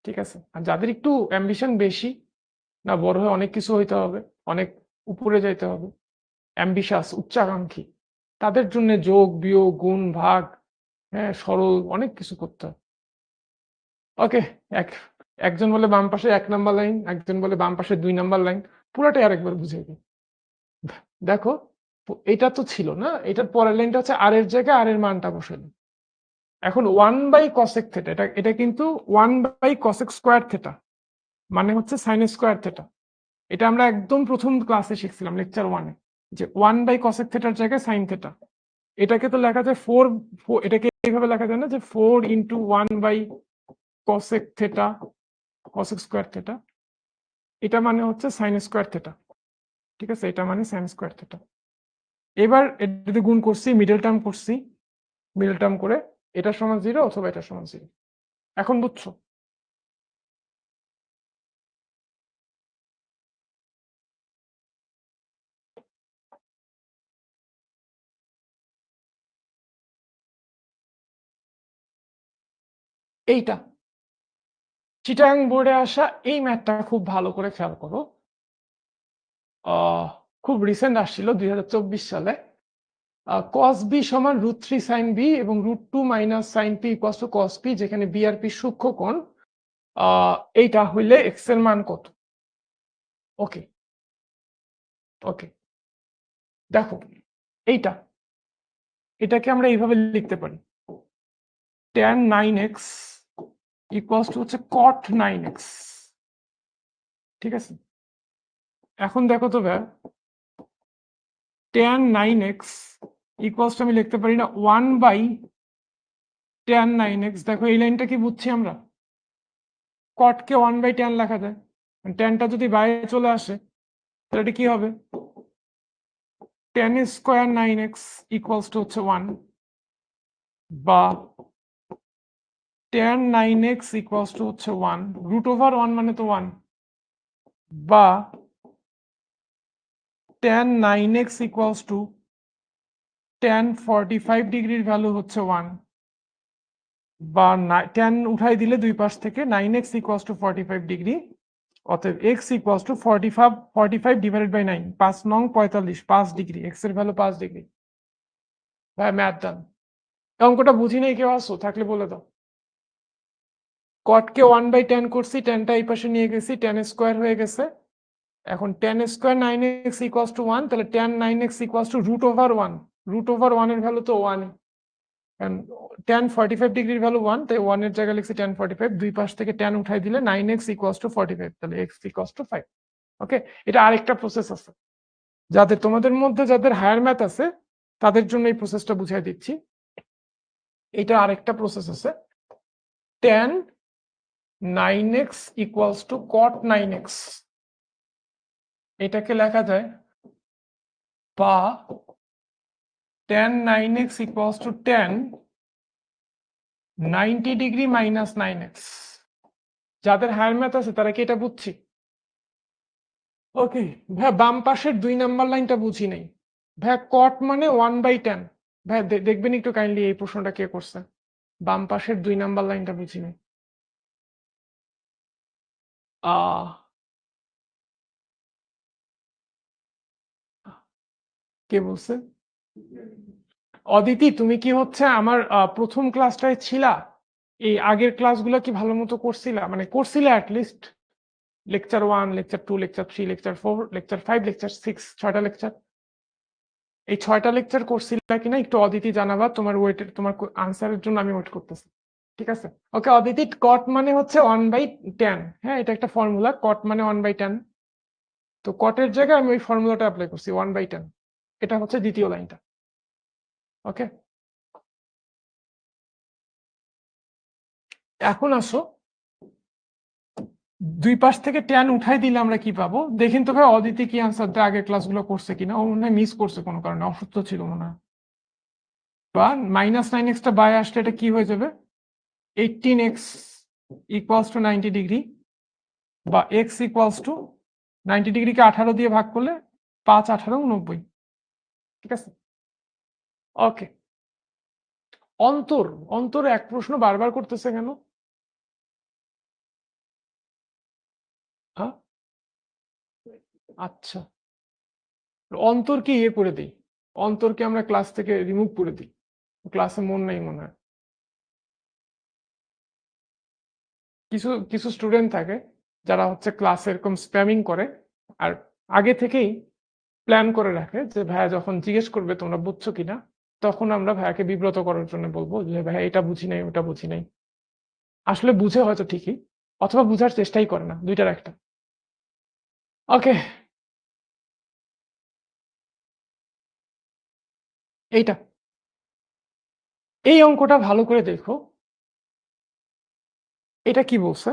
ঠিক আছে, আর যাদের একটু অ্যাম্বিশন বেশি, না বড় হয়ে অনেক কিছু হইতে হবে, অনেক উপরে যাইতে হবে, অ্যাম্বিশাস, উচ্চাকাঙ্ক্ষী, তাদের জন্য যোগ বিয়োগ গুণ ভাগ, হ্যাঁ সরল অনেক কিছু করতে হয়। ওকে, একজন বলে বাম পাশে 1 নাম্বার লাইন, একজন বলে বাম পাশে 2 নাম্বার লাইন, পুরাটাই আরেকবার বুঝিয়ে দিই। দেখো এটা তো ছিল না, এটার পরের লাইনটা হচ্ছে আর এর জায়গায় আর এর মানটা বসালো। এখন 1/cosec থিটা, এটা কিন্তু 1/cosec স্কয়ার থিটা, মানে হচ্ছে সাইন স্কয়ার থিটা। এটা আমরা একদম প্রথম ক্লাসে শিখছিলাম লেকচার 1-এ, যে 1/cosec থিটার জায়গায় সাইন থিটা। এটাকে তো লেখা যায় 4, এটাকে এইভাবে লেখা যায় না যে 4 × 1/cosec theta cosec square theta, এটা মানে হচ্ছে সাইন স্কয়ার থিটা। ঠিক আছে, এটা মানে সাইন স্কয়ার থিটা। এবার এটা যদি গুণ করছি, মিডল টার্ম করছি, মিডল টার্ম করে এটা সমান 0 অথবা এটা সমান 0। এখন বুঝছো? এইটা চিটাগাং বোর্ডে আসা এই ম্যাথটা খুব ভালো করে খেয়াল করো। খুব রিসেন্ট আসছিল 2024 সালে। cos b সমান √3 sin b এবং √2 minus sin p equals to cos p, যেখানে b আর p সূক্ষ্ম কোণ। এইটা হইলে x এর মান কত? ওকে ওকে, দেখো এটাকে আমরা এইভাবে লিখতে পারি, tan 9x ইকুয়ালস টু হচ্ছে cot 9x। ঠিক আছে, এখন দেখো তো ভাই, tan 9x ইকুয়ালস টু আমি লিখতে পারি না 1/tan 9x। দেখো এই লাইনটা কি বুঝছি আমরা, cot কে 1/tan লেখা যায়, ট্যানটা যদি বাইরে চলে আসে তাহলে এটা কি হবে, tan square 9x equals to হচ্ছে 1, বা tan 9x ইকুয়ালস টু হচ্ছে 1, √1 মানে তো 1, বা tan 9x equals two tan 45 ডিগ্রির ভ্যালু হচ্ছে 1, বা tan উঠাই দিলে দুই পাশ থেকে 9x ইকুয়ালস টু 45 ডিগ্রি, অতএব x equals to 45 divided by 9, 5 নং 45, 5 ডিগ্রি, x এর ভ্যালু 5 ডিগ্রি। ভাই ম্যাথ ডান। অঙ্কটা বুঝি নাই কেউ আসো, থাকলে বলে দাও। কটকে 1/tan করছি, ট্যানটা এই পাশে নিয়ে গেছি, tan স্কয়ার হয়ে গেছে। এখন tan square 9x equals to 1, তাহলে tan 9x ইকুয়ালস টু √1। √1 এর ভ্যালু তো 1, কারণ tan 45 ডিগ্রির ভ্যালু 1, তাই 1 এর জায়গায় লিখছি tan 45, দুই পাশ থেকে tan উঠাই দিলে 9x ইকুয়ালস টু 45, তাহলে x ইকুয়ালস টু 5। ওকে, এটা আরেকটা প্রসেস আছে, যাদের তোমাদের মধ্যে যাদের হায়ার ম্যাথ আছে তাদের জন্য এই প্রসেসটা বুঝাই দিচ্ছি। এটা আরেকটা প্রসেস আছে, tan 9x equals two cot 9x, এটাকে লেখা যায়, বা tan 9x equals two tan 90 degree minus 9x। যাদের হায়ার ম্যাথ আছে তারা কি এটা বুঝছি? ওকে ভাই, বাম পাশের 2 নাম্বার লাইনটা বুঝি নাই। ভাই cot মানে 1/tan, ভাই দেখবেন একটু কাইন্ডলি এই প্রশ্নটা কে করছে, বাম পাশের 2 নাম্বার লাইনটা বুঝি নাই। কে বলছে? অদিতি, তুমি কি হচ্ছে আমার প্রথম ক্লাসটায় ছিলা? এই আগের ক্লাসগুলো কি ভালো মতো করছিলা, মানে করছিলে at least? Lecture 1, lecture 2, lecture 3, lecture 4, lecture 5, lecture 6, 6টা লেকচার। এই 6টা লেকচার করছিলা কিনা একটু অদিতি জানাবা, তোমার ওয়েটের, তোমার আনসারের জন্য আমি ওয়েট করতেছি। ঠিক আছে, ওকে অদিতি, কট মানে হচ্ছে 1/tan, হ্যাঁ এটা একটা ফর্মুলা, কট মানে 1/tan। তো কটের জায়গায় আমি ওই ফর্মুলাটা অ্যাপ্লাই করছি 1/tan। এটা হচ্ছে দ্বিতীয় লাইনটা। ওকে, এখন আসো, দুই পাশ থেকে ট্যান উঠাই দিলে আমরা কি পাবো দেখেন তো ভাই, অদিতি কি আনসার দেয়, আগের ক্লাসগুলো করছে কিনা, ও মনে হয় মিস করছে কোনো কারণে, অসুস্থ ছিল মনে হয়। বা -9x বাই আসলে এটা কি হয়ে যাবে, 18x ইকুয়ালস টু 90 ডিগ্রি, বা x ইকুয়ালস টু 90 ডিগ্রিকে 18 দিয়ে ভাগ করলে 5 18 90। ঠিক আছে, ওকে। অন্তর, অন্তর এক প্রশ্ন বারবার করতেছে কেন? হ্যাঁ, আচ্ছা অন্তরকে ইয়ে করে দিই, অন্তরকে আমরা ক্লাস থেকে রিমুভ করে দিই, ক্লাসে মন নেই মনে হয়। কিছু কিছু স্টুডেন্ট থাকে যারা হচ্ছে ক্লাসে এরকম স্প্যামিং করে, আর আগে থেকেই প্ল্যান করে রাখে যে ভাইয়া যখন জিজ্ঞেস করবে তোমরা বুঝছো কিনা, তখন আমরা ভাইয়াকে বিব্রত করার জন্য বলবো যে ভাইয়া এটা বুঝি নাই, ওটা বুঝি নাই। আসলে বুঝে হয়তো ঠিকই, অথবা বুঝার চেষ্টাই করে না, দুইটার একটা। ওকে, এইটা, এই অঙ্কটা ভালো করে দেখো। এটা কি বলছে?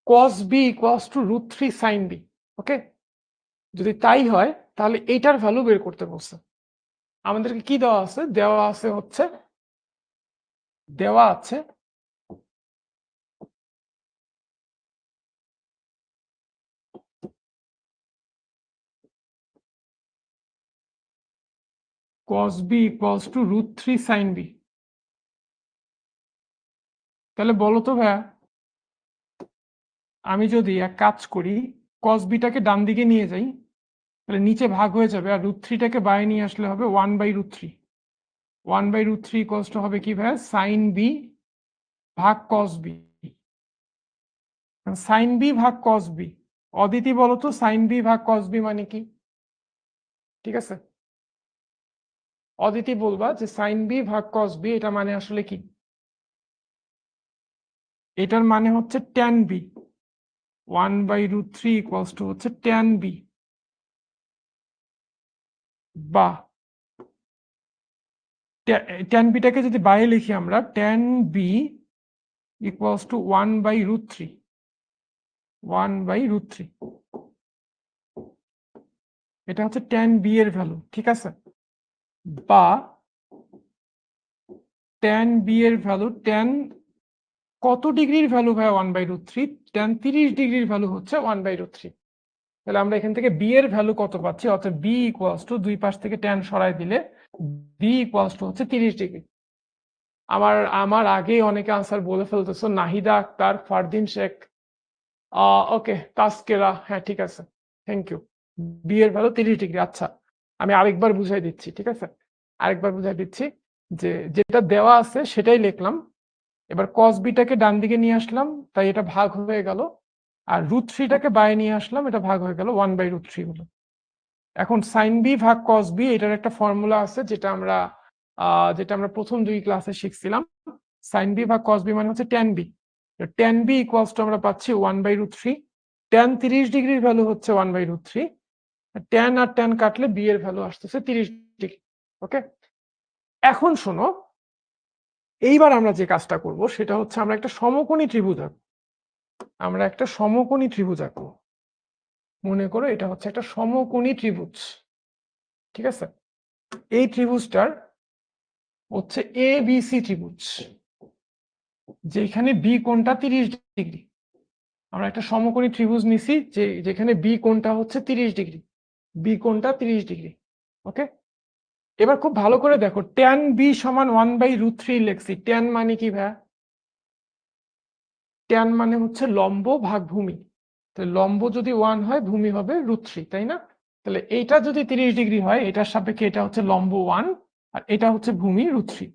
cos b equals to √3 sin b। ওকে, যদি তাই হয় তাহলে এইটার ভ্যালু বের করতে বলছে। আমাদেরকে কি দেওয়া আছে? দেওয়া আছে হচ্ছে, দেওয়া আছে cos b equals to √3 sin b। তাহলে বলো তো ভাইয়া, আমি যদি এক কাজ করি, cos b টাকে ডান দিকে নিয়ে যাই, তাহলে নিচে ভাগ হয়ে যাবে, আর √3টাকে বাইরে নিয়ে আসলে হবে 1/√3। 1/√3 ইকুয়ালস টু হবে কি ভাইয়া? sin b ভাগ cos b। sin b ভাগ cos b। অদিতি বলো তো sin b ভাগ cos b মানে কি? ঠিক আছে, অদিতি বলবা যে sin b ভাগ cos b এটা মানে আসলে কি? এটার মানে হচ্ছে tan b। 1/√3 ইকুয়ালস টু হচ্ছে tan b, বা tan b টাকে যদি বাইরে লিখি আমরা, tan b ইকুয়ালস টু 1/√3। 1/√3 এটা হচ্ছে tan b এর ভ্যালু, ঠিক আছে? বা tan b এর ভ্যালু, tan কত ডিগ্রির ভ্যালু ভাই 1/√3? tan 30 ডিগ্রির ভ্যালু হচ্ছে 1/√3। তাহলে আমরা এখান থেকে b এর ভ্যালু কত পাচ্ছি? অর্থাৎ b ইকুয়ালস টু, দুই পাশ থেকে tan সরাই দিলে b ইকুয়ালস টু হচ্ছে 30 ডিগ্রি। আমার আমার আগেই অনেকে আনসার বলে ফেলতেছো, নাহিদা আক্তার, ফারদিন শেখ, ওকে, তাসকেরা, হ্যাঁ ঠিক আছে, থ্যাংক ইউ। বি এর ভ্যালু 30 ডিগ্রি। আচ্ছা, আমি আরেকবার বুঝাই দিচ্ছি, ঠিক আছে? আরেকবার বুঝাই দিচ্ছি, যে যেটা দেওয়া আছে সেটাই লিখলাম। এবার cos b টাকে ডান দিকে নিয়ে আসলাম, তাই এটা ভাগ হয়ে গেল, আর √3টাকে বাইরে নিয়ে আসলাম, এটা ভাগ হয়ে গেল 1/√3 হলো। এখন sin b ভাগ cos b এটার একটা ফর্মুলা আছে, যেটা আমরা প্রথম দুই ক্লাসে শিখছিলাম। sin b ভাগ cos b মানে হচ্ছে tan b। tan b equals to আমরা পাচ্ছি 1/√3। tan 30 ডিগ্রির ভ্যালু হচ্ছে 1/√3। tan আর tan কাটলে b এর ভ্যালু আসতেছে 30 ডিগ্রি। ওকে, এখন শোনো, এইবার আমরা যে কাজটা করব সেটা হচ্ছে আমরা একটা সমকোণী ত্রিভুজ আঁকবো। আমরা একটা সমকোণী ত্রিভুজ আঁকবো। মনে করো এটা হচ্ছে একটা সমকোণী ত্রিভুজ, ঠিক আছে? এই ত্রিভুজটার হচ্ছে এ বি সি ত্রিভুজ, যেখানে বি কোণটা 30 ডিগ্রি। আমরা একটা সমকোণী ত্রিভুজ নিছি যেখানে বি কোণটা হচ্ছে 30 ডিগ্রি, বি কোণটা 30 ডিগ্রি। ওকে, এবার খুব ভালো করে দেখো, tan b সমান 1/√3 লিখছি। tan মানে কি ভাইয়া? tan মানে হচ্ছে লম্ব ভাগ ভূমি। তাহলে লম্ব যদি 1 হয়, ভূমি হবে √3, তাই না? তাহলে এইটা যদি 30 ডিগ্রি হয়, এটার সাপেক্ষে এটা হচ্ছে লম্ব 1, আর এটা হচ্ছে ভূমি √3।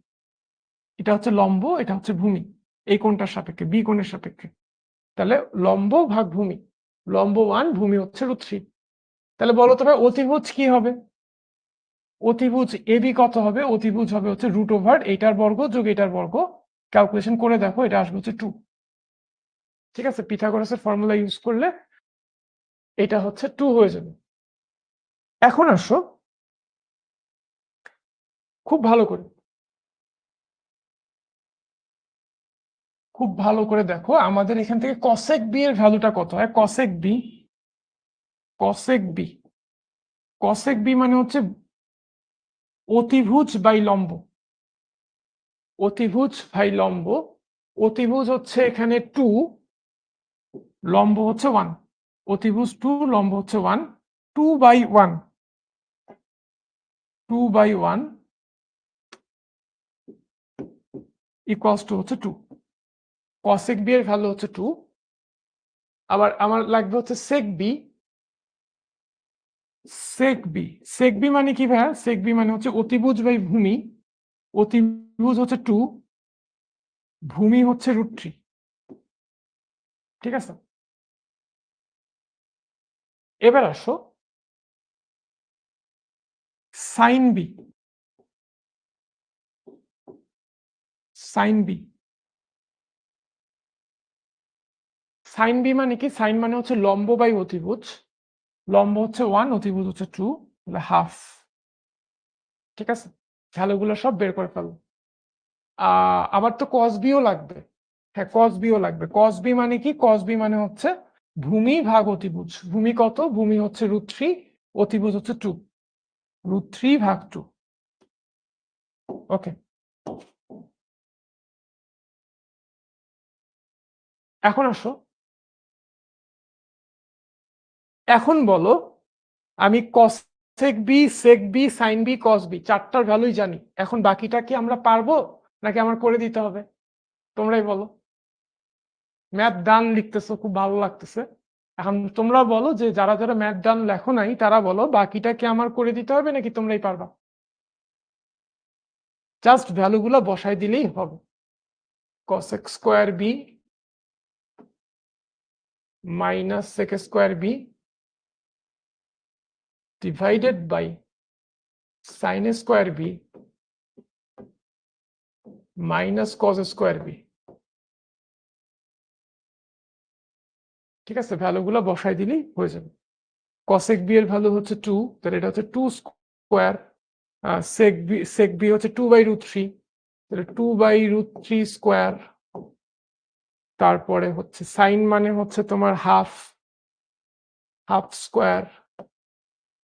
এটা হচ্ছে লম্ব, এটা হচ্ছে ভূমি, এই কোণটার সাপেক্ষে, বি কোণের সাপেক্ষে। তাহলে লম্ব ভাগ ভূমি, লম্ব 1, ভূমি হচ্ছে √3। তাহলে বলো তো ভাই, অতিভুজ কি হবে? অতিভুজ এবি কত হবে? অতিভুজ হবে হচ্ছে √ওভার এইটার বর্গ যোগ এটার বর্গ। ক্যালকুলেশন করে দেখো, এটা আসবে হচ্ছে 2। ঠিক আছে, পিথাগোরাসের ফর্মুলা ইউজ করলে এটা হচ্ছে 2 হয়ে যাবে। এখন আসো, খুব ভালো করে, খুব ভালো করে দেখো, আমাদের এখান থেকে কসেক বি এর ভ্যালুটা কত হয়? Cosec B, cosec B, cosec B মানে হচ্ছে অতিভুজ বাই লম্ব। অতিভুজ বাই লম্ব। অতিভুজ হচ্ছে এখানে 2, লম্ব হচ্ছে 1। অতিভুজ 2, লম্ব হচ্ছে 1। 2/1, 2/1 ইকুয়ালস টু হচ্ছে 2। কসেক বি এর ভ্যালু হচ্ছে 2। আবার আমার লাগবে হচ্ছে সেক B. Sec B. Sec B মানে কি ভাইয়া? সেক বি মানে হচ্ছে অতিভুজ বাই ভূমি। অতিভুজ হচ্ছে 2, ভূমি হচ্ছে √3। ঠিক আছে? এবার আসো sine B. Sine B. Sine B মানে কি? সাইন মানে হচ্ছে লম্ব বাই অতিভুজ। লম্ব হচ্ছে 1, অতিভুজ হচ্ছে 2, তাহলে হাফ। ঠিক আছে? ভ্যালুগুলো সব বের করে ফেলো। আবার তো কস বিও লাগবে। হ্যাঁ, কস বিও লাগবে। কস বি মানে কি? কস বি মানে হচ্ছে ভূমি ভাগ অতিভুজ। ভূমি কত? ভূমি হচ্ছে √3, অতিভুজ হচ্ছে 2, √3 ভাগ 2। ওকে, এখন আসো, এখন বলো আমি cosec B, sec B, sine B, cos B চারটার ভ্যালুই জানি। এখন বাকিটা কি আমরা পারবো নাকি আমার করে দিতে হবে? তোমরাই বলো। ম্যাথ ডান লিখতেছো, খুব ভালো লাগতেছে। এখন তোমরা বলো যে যারা যারা ম্যাথ ডান লেখো নাই তারা বলো বাকিটা কি আমার করে দিতে হবে নাকি তোমরাই পারবা? জাস্ট ভ্যালুগুলো বসাই দিলেই হবে। cos x square B minus sec square B divided by sin square B minus cos square B. ঠিক আছে, ভ্যালুগুলো বসাই দিলেই হয়ে যাবে। cosec বি এর ভ্যালু হচ্ছে 2, তাহলে এটা হচ্ছে 2 স্কোয়ার। sec বি হচ্ছে 2/√3, তাহলে 2/√3 স্কোয়ার। তারপরে হচ্ছে সাইন মানে হচ্ছে তোমার হাফ, হাফ স্কোয়ার।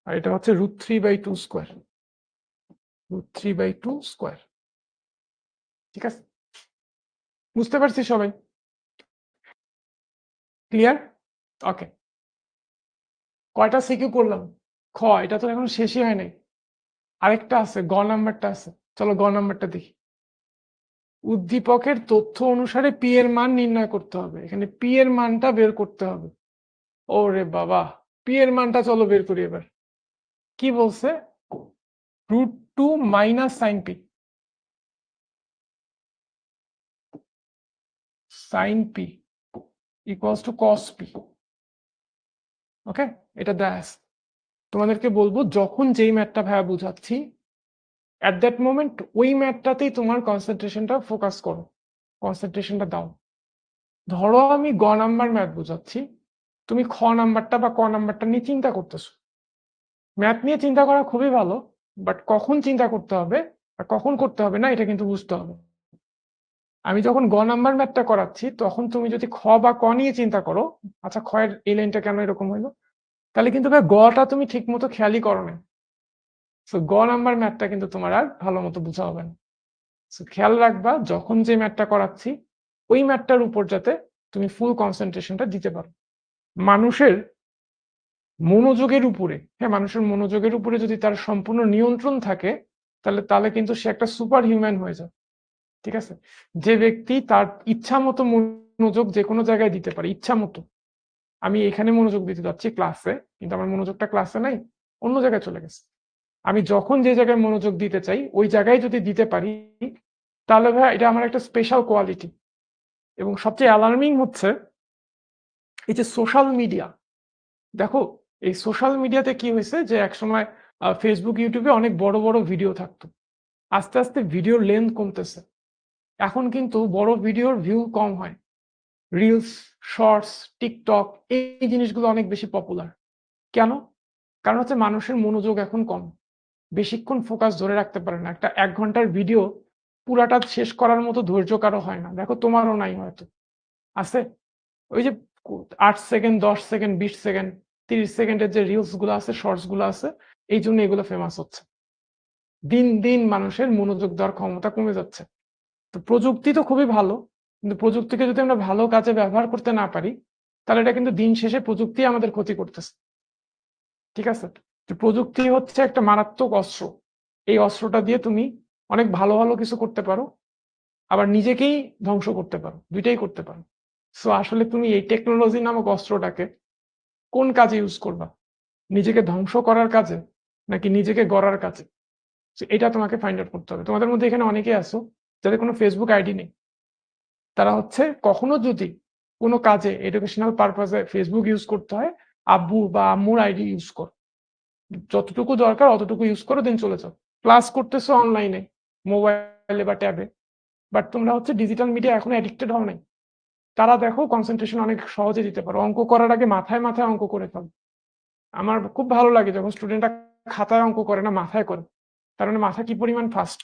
আর এটা হচ্ছে √3/2 স্কোয়ার, √3/2 স্কোয়ার। ঠিক আছে, বুঝতে পারছি সবাই? ক্লিয়ার? ওকে, কয়টা সিকিউ করলাম? এটা তো এখন শেষই হয় নাই, আরেকটা আছে, গ নাম্বারটা আছে। চলো গ নাম্বারটা দেখি। উদ্দীপকের তথ্য অনুসারে পি এর মান নির্ণয় করতে হবে। এখানে পি এর মানটা বের করতে হবে। ওরে বাবা, পি এর মানটা চলো বের করি এবার। কি বলছে? √2 minus sine P. Sine P equals to cos P. Okay, এটা দেখ, তোমাদেরকে বলবো যখন যেই ম্যাথটা ভাইয়া বুঝাচ্ছি অ্যাট দ্যাট মোমেন্ট ওই ম্যাথটাতেই তোমার কনসেন্ট্রেশনটা ফোকাস করো, কনসেন্ট্রেশনটা দাও। ধরো আমি গ নাম্বার ম্যাথ বুঝাচ্ছি, তুমি খ নাম্বারটা বা ক নাম্বারটা নিয়ে চিন্তা করতেছো। ম্যাথ নিয়ে চিন্তা করা খুবই ভালো, বাট কখন চিন্তা করতে হবে আর কখন করতে হবে না এটা কিন্তু বুঝতে হবে। আমি যখন গ নাম্বার ম্যাথটা করাচ্ছি তখন তুমি যদি খ বা ক নিয়ে চিন্তা করো, আচ্ছা খ এর এই লাইনটা কেন এরকম হইলো, তাহলে কিন্তু ভাই গটা তুমি ঠিক মতো খেয়ালই করো না। সো গ নাম্বার ম্যাথটা কিন্তু তোমার আর ভালো মতো বোঝা হবে না। সো খেয়াল রাখবা যখন যে ম্যাথটা করাচ্ছি ওই ম্যাথটার উপর যাতে তুমি ফুল কনসেন্ট্রেশনটা দিতে পারো। মানুষের মনোযোগের উপরে, হ্যাঁ, মানুষের মনোযোগের উপরে যদি তার সম্পূর্ণ নিয়ন্ত্রণ থাকে তাহলে তাহলে কিন্তু সে একটা সুপার হিউম্যান হয়ে যায়। ঠিক আছে, যে ব্যক্তি তার ইচ্ছা মতো মনোযোগ যে কোনো জায়গায় দিতে পারে, ইচ্ছা মতো। আমি এখানে মনোযোগ দিতে যাচ্ছি ক্লাসে, কিন্তু আমার মনোযোগটা ক্লাসে নাই, অন্য জায়গায় চলে গেছে। আমি যখন যে জায়গায় মনোযোগ দিতে চাই ওই জায়গায় যদি দিতে পারি তাহলে ভাই এটা আমার একটা স্পেশাল কোয়ালিটি। এবং সবচেয়ে অ্যালার্মিং হচ্ছে এই যে সোশ্যাল মিডিয়া। দেখো, এই সোশ্যাল মিডিয়াতে কি হয়েছে যে একসময় ফেসবুক ইউটিউবে অনেক বড় বড় ভিডিও থাকতো, আস্তে আস্তে ভিডিওর লেন্থ কমতেছে। এখন কিন্তু বড় ভিডিওর ভিউ কম হয়। রিলস, শর্টস, টিকটক এই জিনিসগুলো অনেক বেশি পপুলার। কেন? কারণ হচ্ছে মানুষের মনোযোগ এখন কম, বেশিক্ষণ ফোকাস ধরে রাখতে পারে না। একটা 1 ঘন্টার ভিডিও পুরাটা শেষ করার মতো ধৈর্য কারো হয় না। দেখো তোমারও নাই হয়তো, আছে? ওই যে 8 সেকেন্ড, 10 সেকেন্ড, 20 সেকেন্ড, 30 সেকেন্ডের যে রিলস গুলো আছে, শর্টস গুলো আছে, এই জন্য এগুলো ফেমাস হচ্ছে। দিন দিন মানুষের মনোযোগ দেওয়ার ক্ষমতা কমে যাচ্ছে। তো প্রযুক্তি তো খুবই ভালো, কিন্তু প্রযুক্তিকে যদি আমরা ভালো কাজে ব্যবহার করতে না পারি তাহলে এটা কিন্তু দিন শেষে প্রযুক্তি আমাদের ক্ষতি করতেছে। ঠিক আছে, তো প্রযুক্তি হচ্ছে একটা মারাত্মক অস্ত্র। এই অস্ত্রটা দিয়ে তুমি অনেক ভালো ভালো কিছু করতে পারো, আবার নিজেকেই ধ্বংস করতে পারো, দুইটাই করতে পারো। সো আসলে তুমি এই টেকনোলজি নামক অস্ত্রটাকে কোন কাজে ইউজ করবা নিজেকে ধ্বংস করার কাজে নাকি নিজেকে গড়ার কাজে? এটা তোমাকে ফাইন্ড আউট করতে হবে। তোমাদের মধ্যে এখানে অনেকেই আছো যাদের কোনো ফেসবুক আইডি নেই, তারা হচ্ছে কখনো যদি কোনো কাজে এডুকেশনাল পারপাসে ফেসবুক ইউজ করতে হয়, আব্বু বা আম্মুর আইডি ইউজ করো, যতটুকু দরকার অতটুকু ইউজ করো, দেন চলে যাও। ক্লাস করতেছো অনলাইনে, মোবাইলে বা ট্যাবে, বাট তোমরা হচ্ছে ডিজিটাল মিডিয়া এখনো অ্যাডিক্টেড হও নাই। তারা দেখো কনসেন্ট্রেশন অনেক সহজে দিতে পারো, অঙ্ক করার আগে মাথায় মাথায় অঙ্ক করে ফেলো। আমার খুব ভালো লাগে যখন স্টুডেন্টরা খাতায় অঙ্ক করে না, মাথায় করে। তার মানে মাথা কি পরিমাণ ফাস্ট,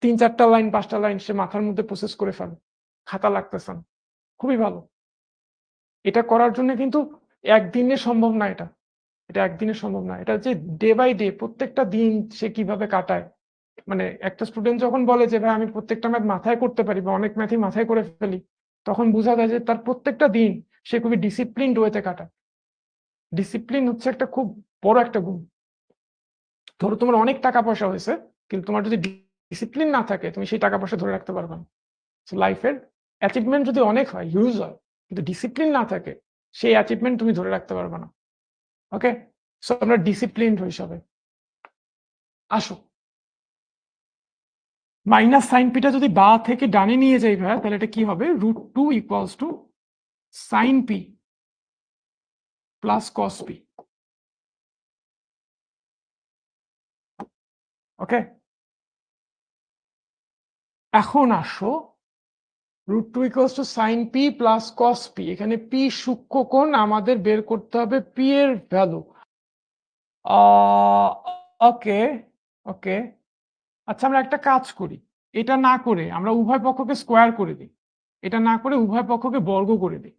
3-4টা লাইন 5টা লাইন সে মাথার মধ্যে প্রসেস করে ফেলে, খাতা লাগতেছে না। খুবই ভালো। এটা করার জন্য কিন্তু একদিনে সম্ভব না, এটা একদিনে সম্ভব না। এটা যে ডে বাই ডে প্রত্যেকটা দিন সে কিভাবে কাটায়। মানে একটা স্টুডেন্ট যখন বলে যে ভাই আমি প্রত্যেকটা ম্যাথ মাথায় করতে পারি বা অনেক ম্যাথই মাথায় করে ফেলি, তখন বোঝা যায় যে তার প্রত্যেকটা দিন সে খুবই ডিসিপ্লিনড ওয়েতে কাটায়। ডিসিপ্লিন হচ্ছে একটা খুব বড় একটা গুণ। ধরো তোমার অনেক টাকা পয়সা হয়েছে, কিন্তু তোমার যদি ডিসিপ্লিন না থাকে তুমি সেই টাকা পয়সা ধরে রাখতে পারবে না। লাইফের অ্যাচিভমেন্ট যদি অনেক হয়, হিউজ হয়, কিন্তু ডিসিপ্লিন না থাকে, সেই অ্যাচিভমেন্ট তুমি ধরে রাখতে পারবে না। ওকে, সো আমরা ডিসিপ্লিনড হিসাবে আসো। মাইনাস সাইন পিটা যদি বা থেকে ডানে নিয়ে যাই ভাই, তাহলে এটা কি হবে? √2 equals to sine P plus cos P. Okay, এখন আসো √2 equals to sine P plus cos P. এখানে পি সূক্ষ্ম কোণ, আমাদের বের করতে হবে পি এর ভ্যালু। ওকে ওকে, আচ্ছা আমরা একটা কাজ করি, এটা না করে আমরা উভয় পক্ষকে স্কোয়ার করে দিই, এটা না করে উভয় পক্ষকে বর্গ করে দিই।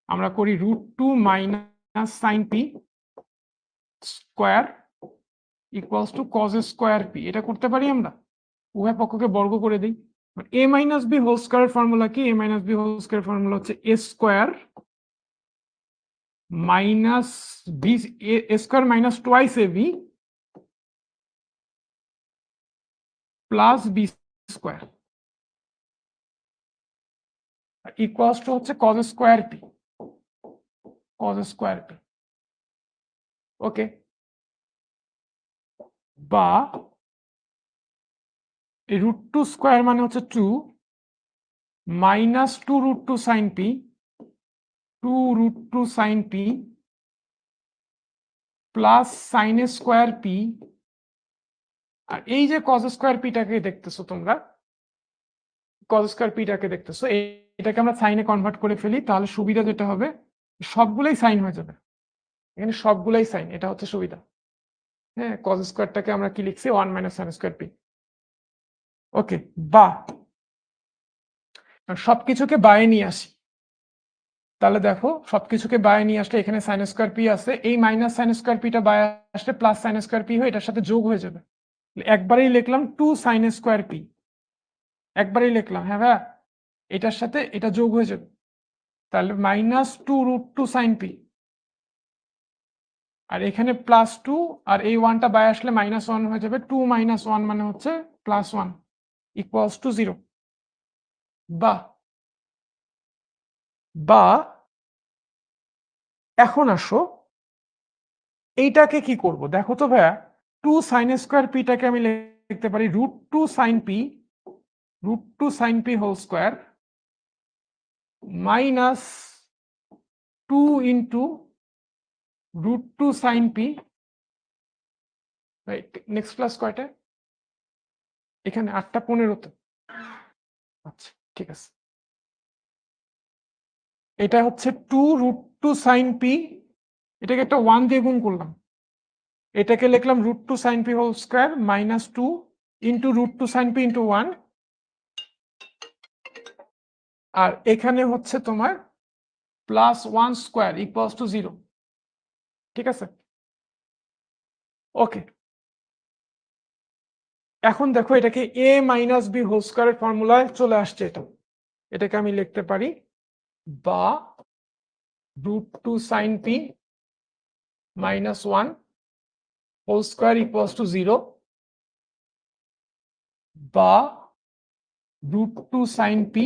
আমরা করি √2 minus sine P square equals to cos square P. এটা করতে পারি আমরা, উভয় পক্ষকে বর্গ করে দিই। A minus B whole square formula কি? A minus B whole square formula হচ্ছে A square minus B, A square minus twice A B plus B square equals to হচ্ছে cos square P, cos square P. Okay, বা √2 স্কোয়ার মানে হচ্ছে 2 minus 2 √2 sine P, 2 √2 sine P plus sine square P. আর এই যে কজ স্কোয়ার পিটাকে দেখতেছো তোমরা, কজ স্কোয়ার পিটাকে দেখতেছো, এটাকে আমরা সাইনে কনভার্ট করে ফেলি, তাহলে সুবিধা যেটা হবে সবগুলোই সাইন হয়ে যাবে। এখানে সবগুলোই সাইন, এটা হচ্ছে সুবিধা। হ্যাঁ, কজ স্কোয়ারটাকে আমরা কি লিখছি? 1 minus sine square P. Okay, বা সবকিছুকে বায়ে নিয়ে আসি। তাহলে দেখো সবকিছুকে বায়ে নিয়ে আসলে এখানে সাইন স্কোয়ার পি আছে, এই মাইনাস সাইন স্কোয়ার পিটা বায়ে আসলে প্লাস সাইন স্কোয়ার পি হয়ে এটার সাথে যোগ হয়ে যাবে। একবারেই লিখলাম 2 সাইন স্কোয়ার পি, একবারেই লিখলাম। হ্যাঁ ভাইয়া, এটার সাথে এটা যোগ হয়ে যাবে, তাহলে মাইনাস 2 √2 সাইন পি, আর এখানে প্লাস 2, আর এই 1টা বাই আসলে -1 হয়ে যাবে। 2 - 1 মানে হচ্ছে +1 ইকুয়ালস টু 0। বা বা এখন আসো এইটাকে কি করব দেখো তো ভাইয়া। 2 সাইন স্কোয়ার পিটাকে আমি লিখতে পারি √2 sine P, √2 sine P whole square minus 2 into √2 sine P. Next class কয়টা? এখানে 8:15। আচ্ছা ঠিক আছে, এটা হচ্ছে 2 √2 সাইন পি, এটাকে একটা 1 দিয়ে গুণ করলাম, এটাকে লিখলাম √2 sine P whole square minus 2 into √2 sine P into 1, আর এখানে হচ্ছে তোমার +1 স্কোয়ার ইকুয়ালস টু 0। ঠিক আছে, ওকে। এখন দেখো এটাকে এ মাইনাস বি হোল স্কোয়ারের ফর্মুলায় চলে আসছে। এটাকে আমি লিখতে পারি বা √2 sine P minus 1 whole square equals to 0, বা √2 sine P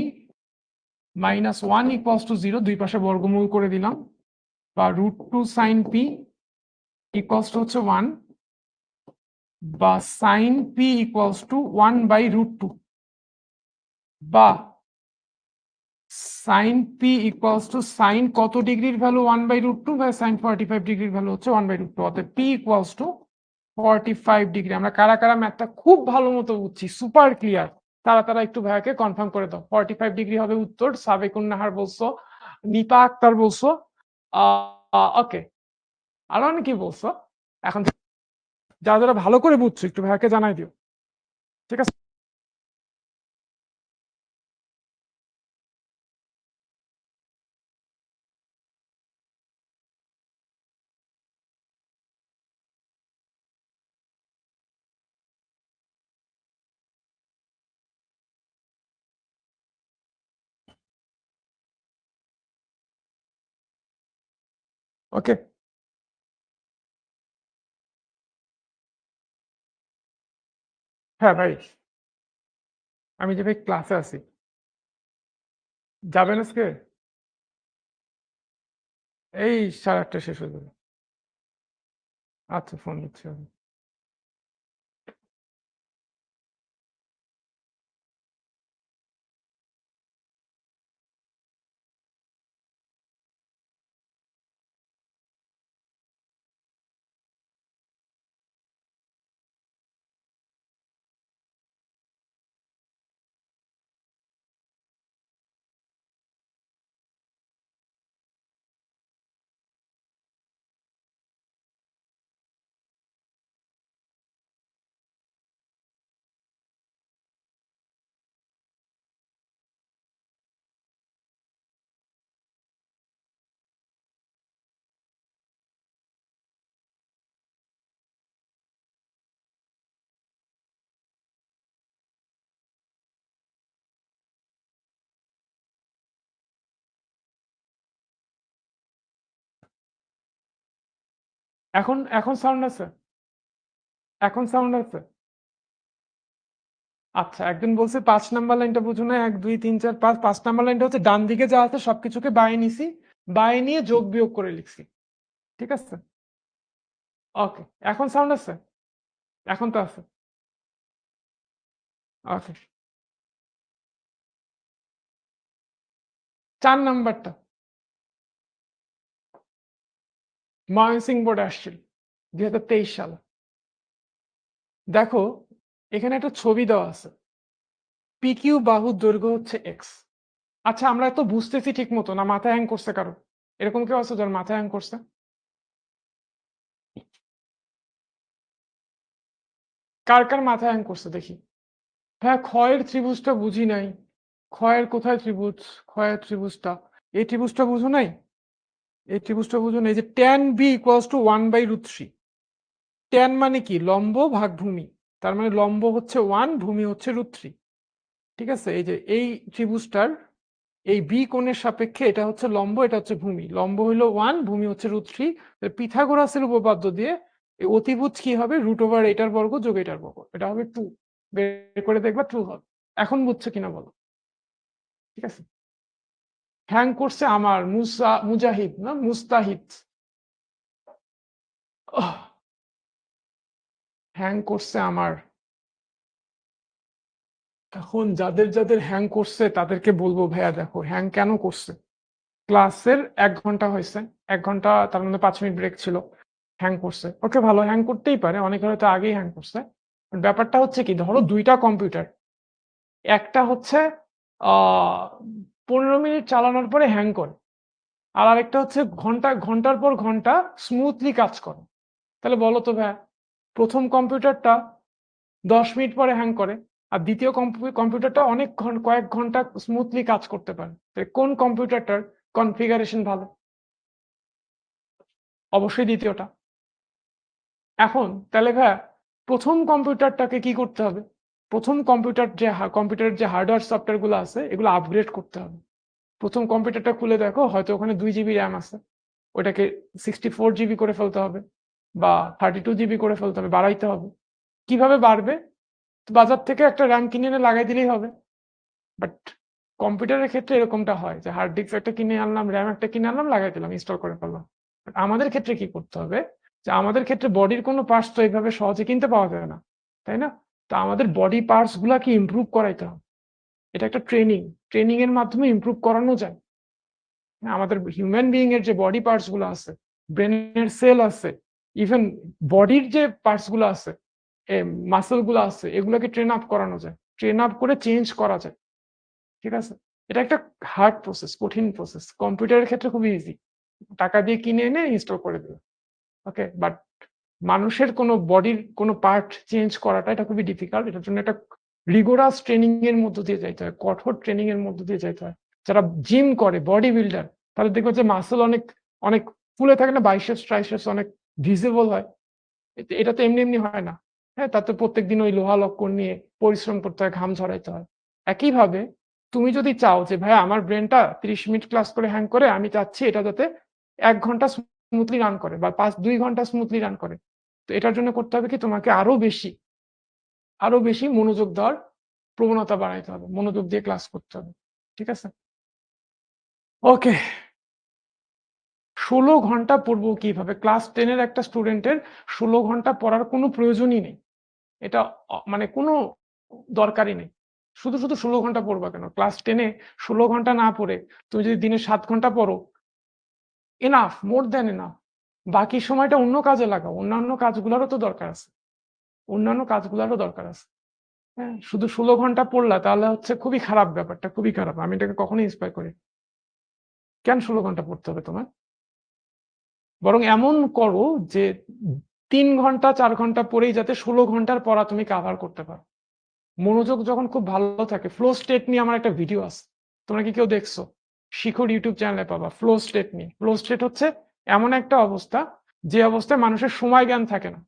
minus 1 equals to 0, দুই পাশে বর্গমূল করে দিলাম, বা √2 সাইন পি ইকুয়ালস টু হচ্ছে 1 বা সাইন পি ইকুয়ালস টু 1/√2 বা sine P equals to sine কত ডিগ্রির ভ্যালু 1/√2 বা সাইন 45 ডিগ্রির ভ্যালু হচ্ছে 1/√2, অর্থাৎ পি ইকুয়ালস টু 45 ডিগ্রি। আমরা কারা কারা ম্যাথটা খুব ভালো মতো বুঝছি, সুপার ক্লিয়ার, তারা একটু ভাইয়াকে কনফার্ম করে দাও। 45 ডিগ্রি হবে উত্তর। সাবেকুন নাহার বলছো, নিপা আক্তার বলছো, ওকে, আরো অনেকেই বলছো। এখন যারা যারা ভালো করে বুঝছো একটু ভাইয়াকে জানাই দিও, ঠিক আছে? ওকে, হ্যাঁ ভাই, আমি যে ভাই ক্লাসে আছি, যাবেন আজকে? এই 8:30 শেষ হয়ে যাবে। আচ্ছা, ফোন দিচ্ছি আমি। এখন এখন সাউন্ড আছে? এখন সাউন্ড আছে? আচ্ছা, একজন বলছে 5 নাম্বার লাইনটা বুঝো না, 1 2 3 4 5, 5 নাম্বার লাইনটা হচ্ছে ডান দিকে যা আছে সবকিছুকে বায়ে নিছি, বায়ে নিয়ে যোগ বিয়োগ করে লিখছি, ঠিক আছে? ওকে, এখন সাউন্ড আছে? এখন তো আছে। ওকে, 4 নাম্বারটা ময়মনসিংহ বোর্ডে আসছিল 2023 সালে। দেখো, এখানে একটা ছবি দেওয়া আছে, পিকিউ বাহুর দৈর্ঘ্য হচ্ছে এক্স। আচ্ছা, আমরা তো বুঝতেছি ঠিক মতো না, মাথা হ্যাং করছে কারো? এরকম কেউ আছে যার মাথা হ্যাং করছে? কার কার মাথা হ্যাং করছে দেখি। হ্যাঁ, ক্ষয়ের ত্রিভুজটা বুঝি নাই। ক্ষয়ের কোথায় ত্রিভুজ? ক্ষয়ের ত্রিভুজটা, এই ত্রিভুজটা বুঝো নাই? এই ত্রিভুজটা বুঝো নাই যে tan B equals to 1/√3। Tan মানে কি? লম্ব ভাগ ভূমি। তার মানে লম্ব হচ্ছে 1, ভূমি হচ্ছে √3। ঠিক আছে? এই যে এই ত্রিভুজটার এই বি কোণের সাপেক্ষে এটা হচ্ছে লম্ব, এটা হচ্ছে ভূমি। লম্ব হইলো 1, ভূমি হচ্ছে √3। পিথাগোরাসের উপপাদ্য দিয়ে এই অতিভুজ কি হবে? √ওভার এটার বর্গ যোগ এটার বর্গ, এটা হবে 2। বের করে দেখবা 2 হবে। এখন বুঝছো কিনা বলো? ঠিক আছে? হ্যাং করছে আমার মুজাহিদ না মুস্তাহিদ, হ্যাং করছে আমার। এখন যাদের যাদের হ্যাং করছে তাদেরকে বলবো, ভাইয়া দেখো হ্যাং কেন করছে। ক্লাসের 1 ঘন্টা হয়েছে, 1 ঘন্টা তার মধ্যে 5 মিনিট ব্রেক ছিল, হ্যাং করছে। ওকে, ভালো, হ্যাং করতেই পারে, অনেকে হয়তো আগেই হ্যাং করছে। ব্যাপারটা হচ্ছে কি, ধরো 2টা কম্পিউটার, একটা হচ্ছে 15 মিনিট চালানোর পরে হ্যাং করে, আর আরেকটা হচ্ছে ঘন্টার পর ঘন্টা স্মুথলি কাজ করে। তাহলে বলো তো ভাইয়া, প্রথম কম্পিউটারটা 10 মিনিট পরে হ্যাং করে, আর দ্বিতীয় কম্পিউটারটা অনেক কয়েক ঘন্টা স্মুথলি কাজ করতে পারে। কোন কম্পিউটারটার কনফিগারেশন ভালো? অবশ্যই দ্বিতীয়টা। এখন তাহলে ভাইয়া, প্রথম কম্পিউটারটাকে কি করতে হবে? প্রথম কম্পিউটারের যে হার্ডওয়্যার সফটওয়্যার গুলো আছে এগুলো আপগ্রেড করতে হবে। প্রথম কম্পিউটারটা খুলে দেখো, হয়তো ওখানে 2 জিবি র্যাম আছে, ওটাকে 64 জিবি করে ফেলতে হবে, বা 32 জিবি করে ফেলতে হবে, বাড়াইতে হবে। কিভাবে বাড়বে? বাজার থেকে একটা র্যাম কিনে এনে লাগাই দিলেই হবে। বাট কম্পিউটারের ক্ষেত্রে এরকমটা হয় যে হার্ড ডিস্ক একটা কিনে আনলাম, র্যাম একটা কিনে আনলাম, লাগাই দিলাম, ইনস্টল করে ফেললাম। আমাদের ক্ষেত্রে কি করতে হবে? যে আমাদের ক্ষেত্রে বডির কোনো পার্টস তো এইভাবে সহজে কিনতে পাওয়া যায় না, তাই না? তো আমাদের বডি পার্টস গুলাকে ইমপ্রুভ করাইতে হবে। এটা একটা ট্রেনিং এর মাধ্যমে ইমপ্রুভ করানো যায়। আমাদের হিউম্যান বিইং এর যে বডি পার্টস গুলো আছে, ব্রেনের সেল আছে, ইভেন বডির যে পার্টস গুলো আছে, মাসেল গুলো আছে, এগুলোকে ট্রেন আপ করানো যায়, ট্রেন আপ করে চেঞ্জ করা যায়। ঠিক আছে? এটা একটা হার্ড প্রসেস, কঠিন প্রসেস। কম্পিউটারের ক্ষেত্রে খুবই ইজি, টাকা দিয়ে কিনে এনে ইনস্টল করে দিল। ওকে, বাট মানুষের কোনো বডির কোনো পার্ট চেঞ্জ করাটা এটা খুবই ডিফিকাল্ট। এটার জন্য একটা রিগোরাস ট্রেনিং এর মধ্য দিয়ে যাইতে হয়, কঠোর ট্রেনিং এর মধ্য দিয়ে যাইতে হয়। যারা জিম করে, বডি বিল্ডার, তাদের দেখবে যে মাসল অনেক অনেক ফুলে থাকে না, বাইসেপস ট্রাইসেপস অনেক ভিজিবল হয়। এটা তো এমনি এমনি হয় না। হ্যাঁ, তাতে প্রত্যেকদিন ওই লোহা লক্কর নিয়ে পরিশ্রম করতে হয়, ঘাম ঝরাইতে হয়। একইভাবে তুমি যদি চাও যে ভাই আমার ব্রেনটা 30 মিনিট ক্লাস করে হ্যাং করে, আমি চাচ্ছি এটা যাতে 1 ঘন্টা স্মুথলি রান করে বা 2 ঘন্টা স্মুথলি রান করে। তো এটার জন্য করতে হবে কি, তোমাকে আরো বেশি মনোযোগ দেওয়ার প্রবণতা বাড়াইতে হবে। মনোযোগ দিয়ে ক্লাস করতে হবে। ঠিক আছে? ওকে। 16 ঘন্টা পড়বো কিভাবে? ক্লাস 10 এর একটা স্টুডেন্টের 16 ঘন্টা পড়ার কোনো প্রয়োজনই নেই। এটা মানে কোনো দরকারই নেই। শুধু 16 ঘন্টা পড়বা কেন? ক্লাস 10 এ 16 ঘন্টা না পড়ে তুমি যদি দিনে 7 ঘন্টা পড়ো, এনাফ, মোর দ্যান এনাফ। বাকি সময়টা অন্য কাজে লাগাও। অন্যান্য কাজগুলারও তো দরকার আছে। হ্যাঁ? শুধু 16 ঘন্টা পড়লা তাহলে হচ্ছে খুবই খারাপ, ব্যাপারটা খুবই খারাপ। আমি এটাকে কখনোই ইন্সপায়ার করি। কেন 16 ঘন্টা পড়তে হবে তোমার? বরং এমন করো যে 3 ঘন্টা 4 ঘন্টা পড়েই যাতে 16 ঘন্টার পড়া তুমি কভার করতে পারো। মনোযোগ যখন খুব ভালো থাকে, ফ্লো স্টেট নিয়ে আমার একটা ভিডিও আছে, তোমরা কি কেউ দেখছো? শিখর ইউটিউব চ্যানেলে পাবা ফ্লো স্টেট নিয়ে। ফ্লো স্টেট হচ্ছে এমন একটা অবস্থা, যে অবস্থায় মানুষের সময় জ্ঞান থাকে না।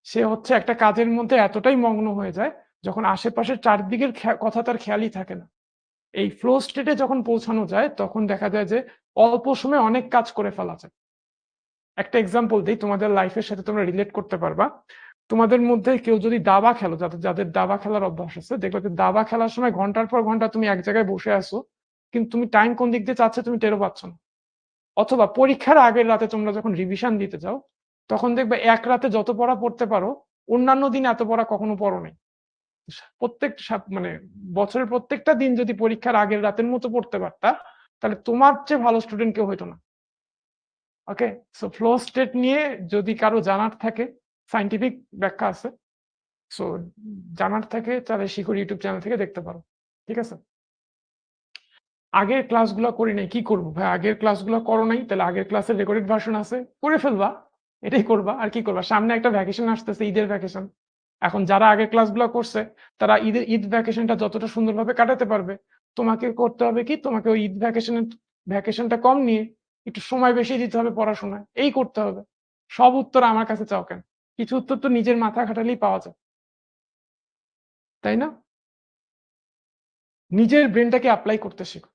সে হচ্ছে একটা কাজের মধ্যে এতটাই মগ্ন হয়ে যায়, যখন আশেপাশের চারদিকের কথা তার খেয়ালই থাকে না। এই ফ্লো স্টেটে যখন পৌঁছানো যায়, তখন দেখা যায় যে অল্প সময়ে অনেক কাজ করে ফেলা যায়। একটা এক্সাম্পল দিই, তোমাদের লাইফের সাথে তোমরা রিলেট করতে পারবা। তোমাদের মধ্যে কেউ যদি দাবা খেলো, যাদের দাবা খেলার অভ্যাস আছে, দেখবে যে দাবা খেলার সময় ঘন্টার পর ঘন্টা তুমি এক জায়গায় বসে আছো, কিন্তু তুমি টাইম কোন দিক দিয়ে চাচ্ছে তুমি টেরও পাচ্ছ না। অথবা পরীক্ষার আগের রাতে তোমরা যখন রিভিশন দিতে যাও, তখন দেখবে এক রাতে যত পড়া পড়তে পারো, অন্যান্য দিন এত পড়া কখনো পড়ো নাই। মানে বছরের প্রত্যেকটা দিন যদি পরীক্ষার আগের রাতের মতো পড়তে পারতা, তাহলে তোমার চেয়ে ভালো স্টুডেন্ট কেউ হইতো না। ওকে, সো ফ্লো স্টেট নিয়ে যদি কারো জানার থাকে, সাইন্টিফিক ব্যাখ্যা আছে। সো জানার থাকে তাহলে শিখর ইউটিউব চ্যানেল থেকে দেখতে পারো। ঠিক আছে? আগের ক্লাসগুলো করি নাই, কি করবো ভাই? আগের ক্লাসগুলো করো নাই, তাহলে আগের ক্লাসের রেকর্ডেড ভার্সন আছে, করে ফেলবা। এটাই করবা, আর কি করবা? সামনে একটা ভ্যাকেশন আসতেছে, ঈদের ভ্যাকেশন। এখন যারা আগের ক্লাসগুলো করছে, তারা ঈদ ভ্যাকেশনটা যতটা সুন্দরভাবে কাটাতে পারবে। তোমাকে করতে হবে কি, তোমাকে ওই ঈদ ভ্যাকেশনটা কম নিয়ে একটু সময় বেশি দিতে হবে পড়াশোনায়, এই করতে হবে। সব উত্তর আমার কাছে চাও কেন? কিছু উত্তর তো নিজের মাথা খাটালেই পাওয়া যায়, তাই না? নিজের ব্রেনটাকে অ্যাপ্লাই করতে শেখো।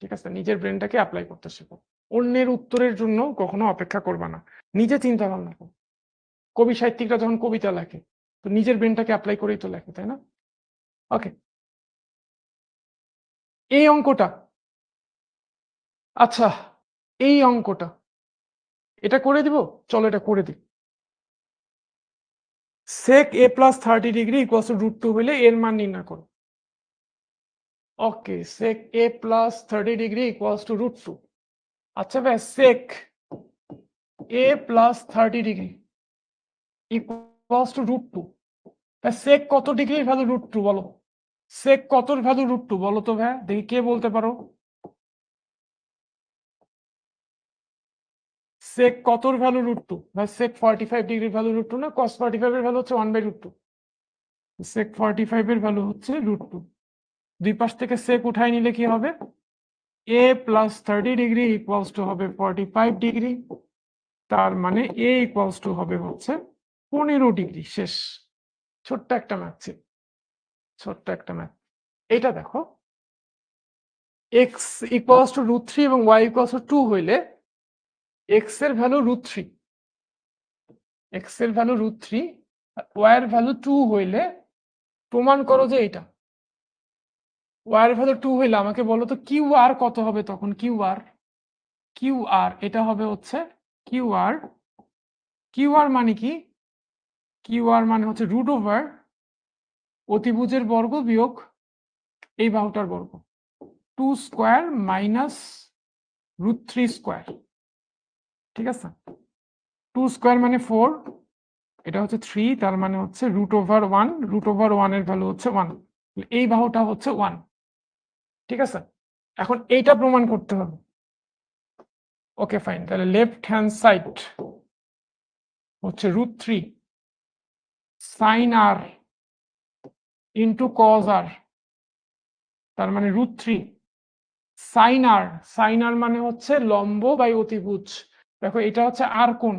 ঠিক আছে? নিজের ব্রেনটাকে অ্যাপ্লাই করতে শেখো। অন্যের উত্তরের জন্য কখনো অপেক্ষা করবা না। নিজে চিন্তা ভাবনা করো। কবি সাহিত্যিকরা যখন কবিতা লেখে, তো নিজের ব্রেনটাকে অ্যাপ্লাই করেই তো লেখে, তাই না? ওকে, এই অঙ্কটা, আচ্ছা, এই অঙ্কটা, এটা করে দিব। চলো এটা করে দিই। sec a plus 30 degree equals to √2 হইলে এর মান নির্ণয় করো। ওকে, sec a plus 30 degree equals to √2। আচ্ছা ভাই, sec a plus 30 degree equals to √2। sec কত ডিগ্রির ভ্যালু √2 বলো? sec কতর ভ্যালু √2 বলো তো ভাই, দেখি কে বলতে পারো? sec কতর ভ্যালু √2? ভাই sec 45 ডিগ্রির ভ্যালু √2 না, cos 45 এর ভ্যালু হচ্ছে 1/√2। sec 45 এর ভ্যালু হচ্ছে √2। দুই পাশ থেকে sec উঠাই নিলে কি হবে? a plus 30 degree equals to হবে 45 ডিগ্রি। তার মানে a ইকুয়ালস টু হবে হচ্ছে 15 ডিগ্রি। শেষ। ছোট্ট একটা ম্যাথ ছিল, ছোট্ট একটা ম্যাথ। এটা দেখো, x ইকুয়ালস টু √3 এবং y ইকুয়ালস টু 2 হইলে x এর ভ্যালু √3, x এর ভ্যালু √3, y এর ভ্যালু 2 হইলে প্রমাণ করো যে এটা। y এর ভ্যালু 2 হইলে আমাকে বলো তো QR কত হবে তখন? QR এটা হবে হচ্ছে QR কিউ আর মানে কি? কিউ আর মানে হচ্ছে রুট ওভার অতিভুজের বর্গ বিয়োগ এই বাহুটার বর্গ, 2 স্কোয়ার মাইনাস √3 স্কোয়ার। ঠিক আছে, 2 স্কোয়ার মানে 4, এটা হচ্ছে 3, তার মানে হচ্ছে √1, √1 এর ভ্যালু হচ্ছে 1, এই বাহুটা হচ্ছে 1। ঠিক আছে, এখন এইটা প্রমাণ করতে হবে। ওকে ফাইন, তাহলে লেফট হ্যান্ড সাইড হচ্ছে √3 সাইন আর ইন্টু কজ আর, তার মানে √3 সাইন আর। সাইন আর মানে হচ্ছে লম্ব বাই অতিভুজ। দেখো এটা হচ্ছে আর কোণ,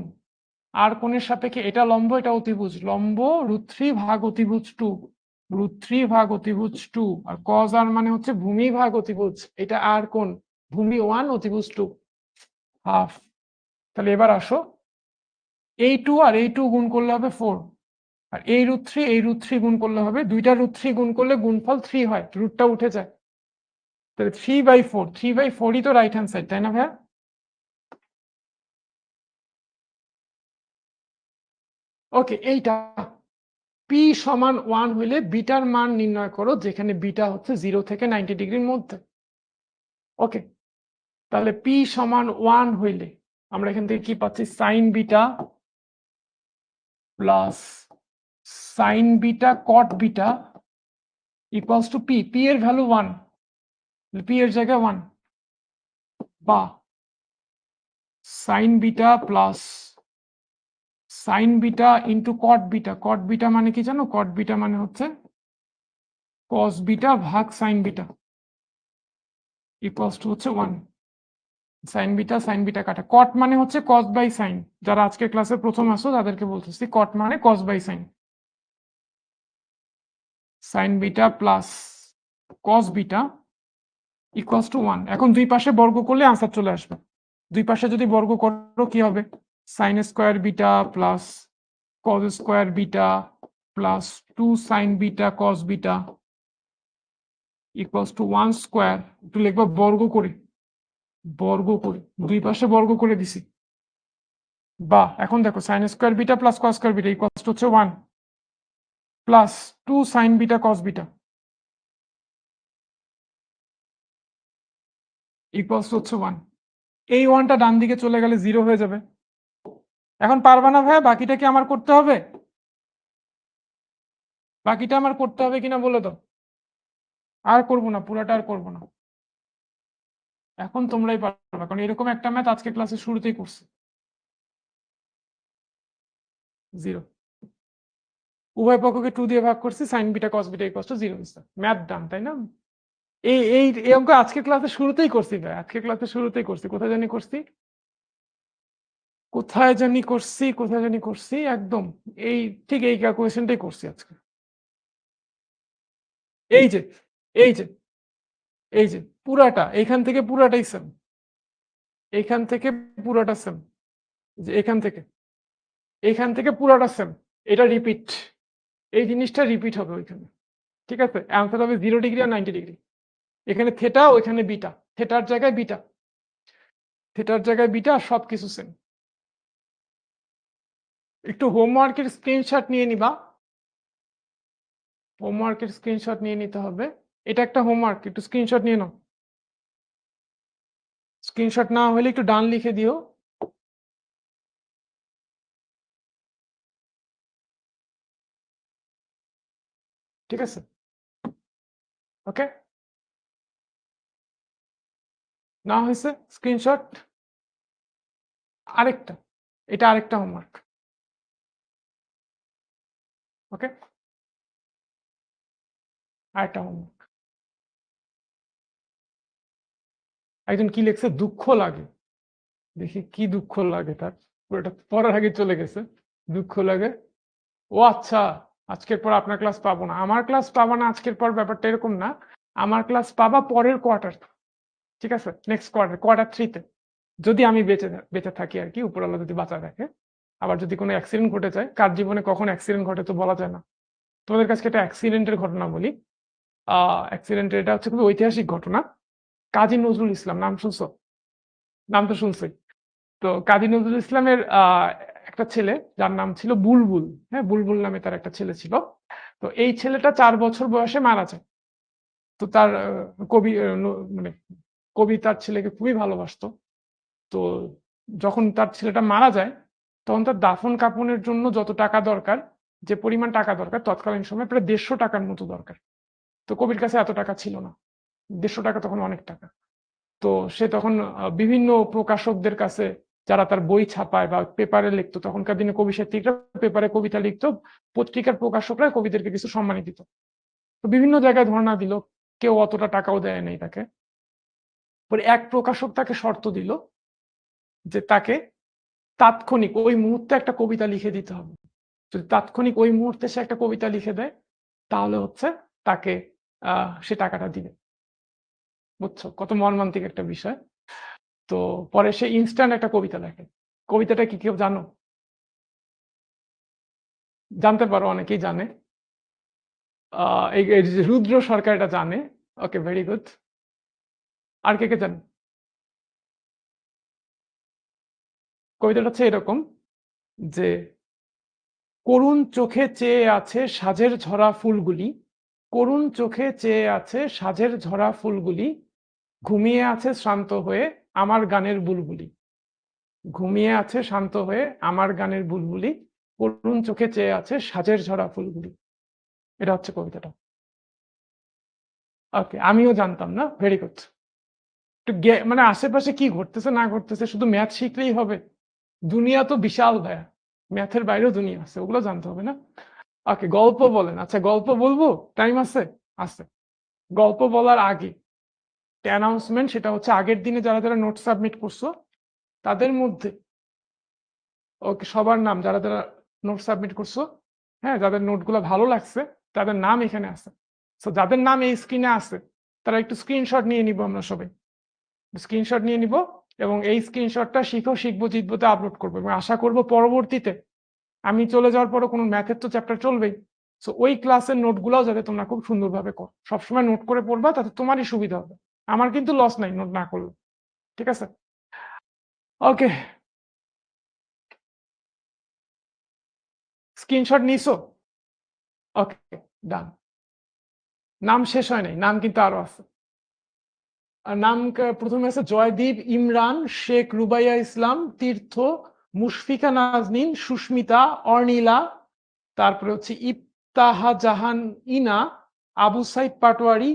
আর কোণের সাপেক্ষে এটা লম্ব এটা অতিভুজ, লম্ব √3 ভাগ অতিভুজ 2, √3 ভাগ অতিভুজ 2, আর কজ আর মানে হচ্ছে ভূমি ভাগ অতিভুজ, এটা আর কোণ, ভূমি 1 অতিভুজ 2, হাফ। তাহলে এবার আসো, এই 2 আর এই 2 গুণ করলে হবে 4, আর এই √3 এই √3 গুণ করলে হবে, দুইটা √3 গুণ করলে গুণফল 3 হয়, রুটটা উঠে যায়। তাহলে 3/4, 3/4ই তো রাইট হ্যান্ড সাইড, তাই না ভাইয়া? ওকে, এইটা পি সমান 1 হইলে বিটার মান নির্ণয় করো, যেখানে বিটা হচ্ছে 0 থেকে 90 ডিগ্রির মধ্যে। ওকে, তাহলে পি সমান 1 হইলে আমরা এখান থেকে কি পাচ্ছি, sign beta plus sign beta কট beta equals two P. P এর ভ্যালু 1, পি এর জায়গায় 1, বা sign beta plus sign beta into cot beta. কট বিটা মানে কি জানো? কট বিটা মানে হচ্ছে কস বিটা ভাগ সাইন বিটা ইকুয়ালস টু হচ্ছে 1। সাইন বিটা কাটা, কট মানে হচ্ছে কস বাই সাইন। যারা আজকে ক্লাসে প্রথম আসো তাদেরকে বলতেছি, কট মানে cos by sine. Sine beta plus cos beta equals to 1। এখন দুই পাশে বর্গ করলে আনসার চলে আসবে। দুই পাশে যদি বর্গ করো কি হবে, sine square beta plus cos square beta plus 2 sign beta cos beta equals to 1 square. একটু লিখবো বর্গ করে, বর্গ করে দুই পাশে বর্গ করে দিছি। বা এখন দেখো sine square beta plus cos square beta equals to হচ্ছে 1 plus 2 sign beta cos beta equals to হচ্ছে 1। এই 1টা ডান দিকে চলে গেলে 0 হয়ে যাবে। এখন পারবা না ভাই, বাকিটা কি আমার করতে হবে? বাকিটা আমার করতে হবে কিনা বলে দাও। আর করবো না, পুরাটা আর করবো না। এখন তোমরাই পারবা, কারণ এরকম একটা ম্যাথ আজকে ক্লাসের শুরুতেই করছে। 0, উভয় পক্ষকে 2 দিয়ে ভাগ করছি, sign beta cos beta equals to 0 হচ্ছে। ম্যাথ ডান, তাই না? এই এই এই অঙ্ক আজকে ক্লাসে শুরুতেই করছি ভাই, আজকে ক্লাসে শুরুতেই করছি। কোথায় জানি করছি, কোথায় জানি করছি একদম এই ঠিক এই ক্যালকুলেশনটাই করছি আজকে। এই যে এই যে এই যে পুরাটা, এইখান থেকে পুরাটাই সেম, এইখান থেকে পুরাটা সেম, যে এখান থেকে পুরাটা সেম। এটা রিপিট, এই জিনিসটা রিপিট হবে ওইখানে। ঠিক আছে, অ্যান্সার হবে 0 ডিগ্রি আর 90 ডিগ্রি। এখানে থেটা, ওইখানে বিটা, থেটার জায়গায় বিটা, থেটার জায়গায় বিটা, সবকিছু সেম। একটু হোমওয়ার্কের স্ক্রিনশট নিয়ে নিবা, হোমওয়ার্কের স্ক্রিনশট নিয়ে নিতে হবে। এটা একটা হোমওয়ার্ক, একটু স্ক্রিনশট নিয়ে নাও। স্ক্রিনশট না হলে একটু ডান লিখে দিও। ঠিক আছে, ওকে, না হয়েছে স্ক্রিনশট। আরেকটা, এটা আরেকটা হোমওয়ার্ক। ওকে, আরেকটা হোমওয়ার্ক। একজন কি লিখছে, দুঃখ লাগে। দেখি কি দুঃখ লাগে তার, পুরোটা পড়ার আগে চলে গেছে। দুঃখ লাগে, ও আচ্ছা, আজকের পর আপনার ক্লাস পাবো না। আমার ক্লাস পাবা না আজকের পর, ব্যাপারটা এরকম না। আমার ক্লাস পাবা পরের কোয়ার্টার। ঠিক আছে, নেক্সট কোয়ার্টার 3-তে, যদি আমি বেঁচে থাকি আর কি, উপরওয়ালা যদি বাঁচা রাখে। আবার যদি কোনো অ্যাক্সিডেন্ট ঘটে যায়, কার জীবনে কখন অ্যাক্সিডেন্ট ঘটে তো বলা যায় না। তোমাদের কাছে একটা অ্যাক্সিডেন্টের ঘটনা বলি। অ্যাক্সিডেন্টের, এটা হচ্ছে খুবই ঐতিহাসিক ঘটনা। কাজী নজরুল ইসলাম, নাম শুনছো? নাম তো শুনছি। তো কাজী নজরুল ইসলামের একটা একটা ছেলে যার নাম ছিল বুলবুল। হ্যাঁ, বুলবুল নামে তার একটা ছেলে ছিল। তো এই ছেলেটা 4 বছর বয়সে মারা যায়। তো তার কবি মানে কবি তার ছেলেকে খুবই ভালোবাসতো। তো যখন তার ছেলেটা মারা যায়, তখন তার দাফন কাফনের জন্য যত টাকা দরকার, যে পরিমাণ টাকা দরকার তৎকালীন সময়ে প্রায় 150 টাকার মতো দরকার। তো কবির কাছে এত টাকা ছিল না। 150 টাকা তখন অনেক টাকা। তো সে তখন বিভিন্ন প্রকাশকদের কাছে, যারা তার বই ছাপায় বা পেপারে লিখতো, তখনকার দিনে কবি সাহিত্যিকরা পেপারে কবিতা লিখতো, পত্রিকার প্রকাশকরা কবিদেরকে কিছু সম্মানী দিত। তো বিভিন্ন জায়গায় ধর্ণা দিল, কেউ অতটা টাকাও দেয় নাই তাকে। পরে এক প্রকাশক তাকে শর্ত দিল যে তাকে তাৎক্ষণিক ওই মুহূর্তে একটা কবিতা লিখে দিতে হবে। যদি তাৎক্ষণিক ওই মুহূর্তে সে একটা কবিতা লিখে দেয়, তাহলে হচ্ছে তাকে সে টাকাটা দিবে। বুঝছো কত মর্মান্তিক একটা বিষয়। তো পরে সে ইনস্ট্যান্ট একটা কবিতা লেখে। কবিতাটা কি কেউ জানো? জানতে পারো, অনেকেই জানে। এই যে রুদ্র সরকার এটা জানে। ওকে, ভেরি গুড। আর কে কে জানে? কবিতাটা হচ্ছে এরকম যে, করুণ চোখে চেয়ে আছে সাজের ঝরা ফুলগুলি, করুণ চোখে চেয়ে আছে সাজের ঝরা ফুলগুলি, ঘুমিয়ে আছে শান্ত হয়ে আমার গানের বুলবুলি। ঘুমিয়ে আছে শান্ত হয়ে আমার গানের বুলবুলি, করুণ চোখে চেয়ে আছে সাজের ঝরা ফুলগুলি। এটা হচ্ছে কবিতাটা। ওকে, আমিও জানতাম না। Very good. একটু মানে আশেপাশে কি ঘটতেছে না ঘটতেছে শুধু ম্যাথ শিখলেই হবে? দুনিয়া তো বিশাল ভাইয়া, ম্যাথের বাইরেও দুনিয়া আছে, ওগুলো জানতে হবে না? ওকে, গল্প বলেন। আচ্ছা, গল্প বলবো? টাইম আছে? আছে। গল্প বলার আগে অ্যানাউন্সমেন্ট, সেটা হচ্ছে আগের দিনে যারা যারা নোট সাবমিট করছো তাদের মধ্যে, ওকে, সবার নাম, যারা যারা নোট সাবমিট করছো, হ্যাঁ, যাদের নোটগুলো ভালো লাগছে তাদের নাম এখানে আছে। তো যাদের নাম এই স্ক্রিনে আছে তারা একটু স্ক্রিনশট নিয়ে নিব, আমরা সবাই স্ক্রিনশট নিয়ে নিব, এবং এই স্ক্রিনশটটা শিখবো জিতবোতে আপলোড করবো, এবং আশা করব পরবর্তীতে আমি চলে যাওয়ার পরও কোনো ম্যাথের তো চ্যাপ্টার চলবেই। সো ওই ক্লাসের নোটগুলোও যাতে তোমরা খুব সুন্দরভাবে করো, সবসময় নোট করে পড়বা, তাতে তোমারই সুবিধা হবে। আমার কিন্তু লস নাই নোট না করলে। ঠিক আছে? ওকে, স্ক্রিনশট নিছো? ওকে, ডান। নাম শেষ হয় নাই, নাম কিন্তু আরো আছে। নাম প্রথমে আছে জয়দীপ, ইমরান, শেখ রুবাইয়া ইসলাম, তীর্থ, মুশফিকা নাজনীন, সুস্মিতা, অর্নিলা, তারপরে হচ্ছে ইফতাহা জাহান ইনা, আবু সাইদ পাটোয়ারি,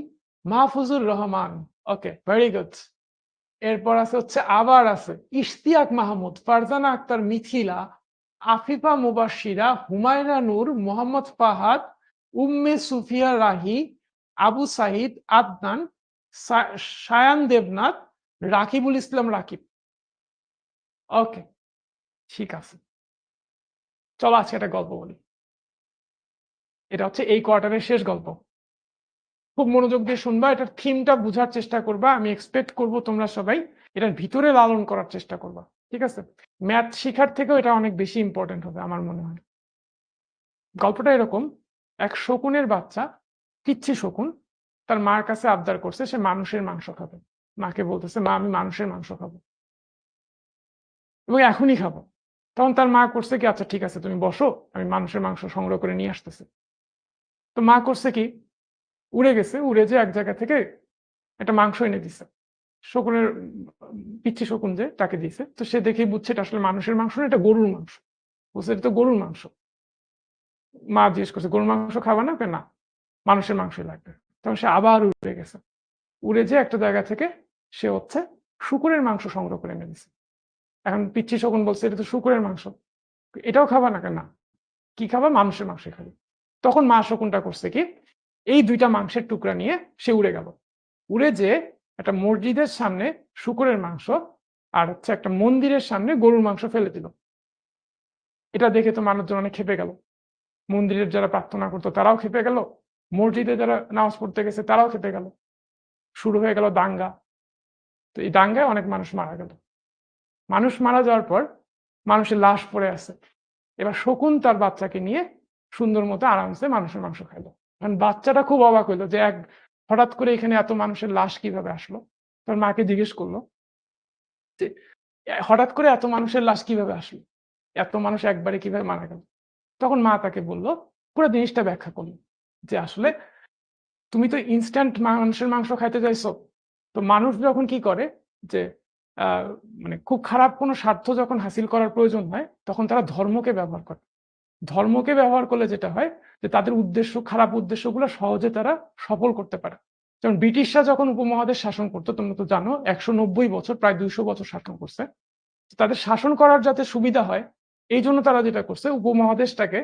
মাহফুজুর রহমান। ওকে, ভেরি গুড। এরপর আছে হচ্ছে আবার আছে ইশতিয়াক মাহমুদ, ফারজানা আক্তার মিথিলা, আফিফা মুবাশিরা, হুমায়রা নূর, মোহাম্মদ ফাহাদ, উম্মে সুফিয়া রাহি, আবু সাহিদ, আদনান, সায়ান দেবনাথ, রাকিবুল ইসলাম রাকিব। ওকে, ঠিক আছে। চলো আজকে একটা গল্প বলি। এটা হচ্ছে এই কোয়ার্টারের শেষ গল্প। খুব মনোযোগ দিয়ে শুনবা, এটার থিমটা বোঝার চেষ্টা করবা। আমি এক্সপেক্ট করব তোমরা সবাই এটার ভিতরে লালন করার চেষ্টা করবা। ঠিক আছে? ম্যাথ শিখার থেকেও এটা অনেক বেশি ইম্পর্টেন্ট হবে আমার মনে হয়। গল্পটা এরকম, এক শকুনের বাচ্চা, পিচ্ছি শকুন, তার মার কাছে আবদার করছে সে মানুষের মাংস খাবে। মাকে বলতেছে, মা আমি মানুষের মাংস খাবো, এবং এখনই খাবো। তখন তার মা করছে কি, আচ্ছা ঠিক আছে তুমি বসো, আমি মানুষের মাংস সংগ্রহ করে নিয়ে আসতেছি। তো মা করছে কি, উড়ে গেছে, উড়ে যে এক জায়গা থেকে একটা মাংস এনে দিছে। শকুনের পিচ্ছি শকুন যে তাকে দিয়েছে, তো সে দেখেই বুঝছে এটা আসলে মানুষের মাংস না, এটা গরুর মাংস। বুঝছে এটা তো গরুর মাংস। মা জিজ্ঞেস করছে, গরুর মাংস খাবা না? না, মানুষের মাংসই লাগবে। তখন সে আবার উড়ে গেছে, উড়ে যে একটা জায়গা থেকে সে হচ্ছে শুকুরের মাংস সংগ্রহ করে এনে দিছে। এখন পিচ্ছি শকুন বলছে এটা তো শুকুরের মাংস, এটাও খাবা না? কেন? কি খাবা? মানুষের মাংস খাবে। তখন মা শকুনটা করছে কি, এই দুইটা মাংসের টুকরা নিয়ে সে উড়ে গেল। উড়ে যে একটা মসজিদের সামনে শুকুরের মাংস আর হচ্ছে একটা মন্দিরের সামনে গরুর মাংস ফেলে দিল। এটা দেখে তো মানুষজন অনেক খেপে গেল। মন্দিরের যারা প্রার্থনা করতো তারাও খেপে গেল, মসজিদে যারা নামাজ পড়তে গেছে তারাও খেপে গেল। শুরু হয়ে গেল দাঙ্গা। তো এই দাঙ্গায় অনেক মানুষ মারা গেল। মানুষ মারা যাওয়ার পর মানুষের লাশ পড়ে আছে। এবার শকুন তার বাচ্চাকে নিয়ে সুন্দর মতো আরামসে মানুষের মাংস খাইলো। কারণ বাচ্চাটা খুব অবাক হইলো যে হঠাৎ করে এখানে এত মানুষের লাশ কিভাবে আসলো। তার মাকে জিজ্ঞেস করলো যে হঠাৎ করে এত মানুষের লাশ কিভাবে আসলো। এত মানুষ একবারে কিভাবে মারা গেল? তখন মা তাকে বলল, পুরো জিনিসটা ব্যাখ্যা করল যে আসলে তুমি তো ইনস্ট্যান্ট মানুষের মাংস খাইতে চাইছো। তো মানুষ যখন কি করে যে আ মানে খুব খারাপ কোনো স্বার্থ যখন হাসিল করার প্রয়োজন হয়, তখন তারা ধর্মকে ব্যবহার করে। ধর্মকে ব্যবহার করলে যেটা হয় যে তাদের উদ্দেশ্য, খারাপ উদ্দেশ্যগুলো সহজে তারা সফল করতে পারে। যেমন ব্রিটিশরা যখন উপমহাদেশ শাসন করতো, তোমরা তো জানো ১৯০ বছর, প্রায় ২০০ বছর শাসন করছে। তাদের শাসন করার যাতে সুবিধা হয়, এইজন্য তারা যেটা করছে উপমহাদেশটাকে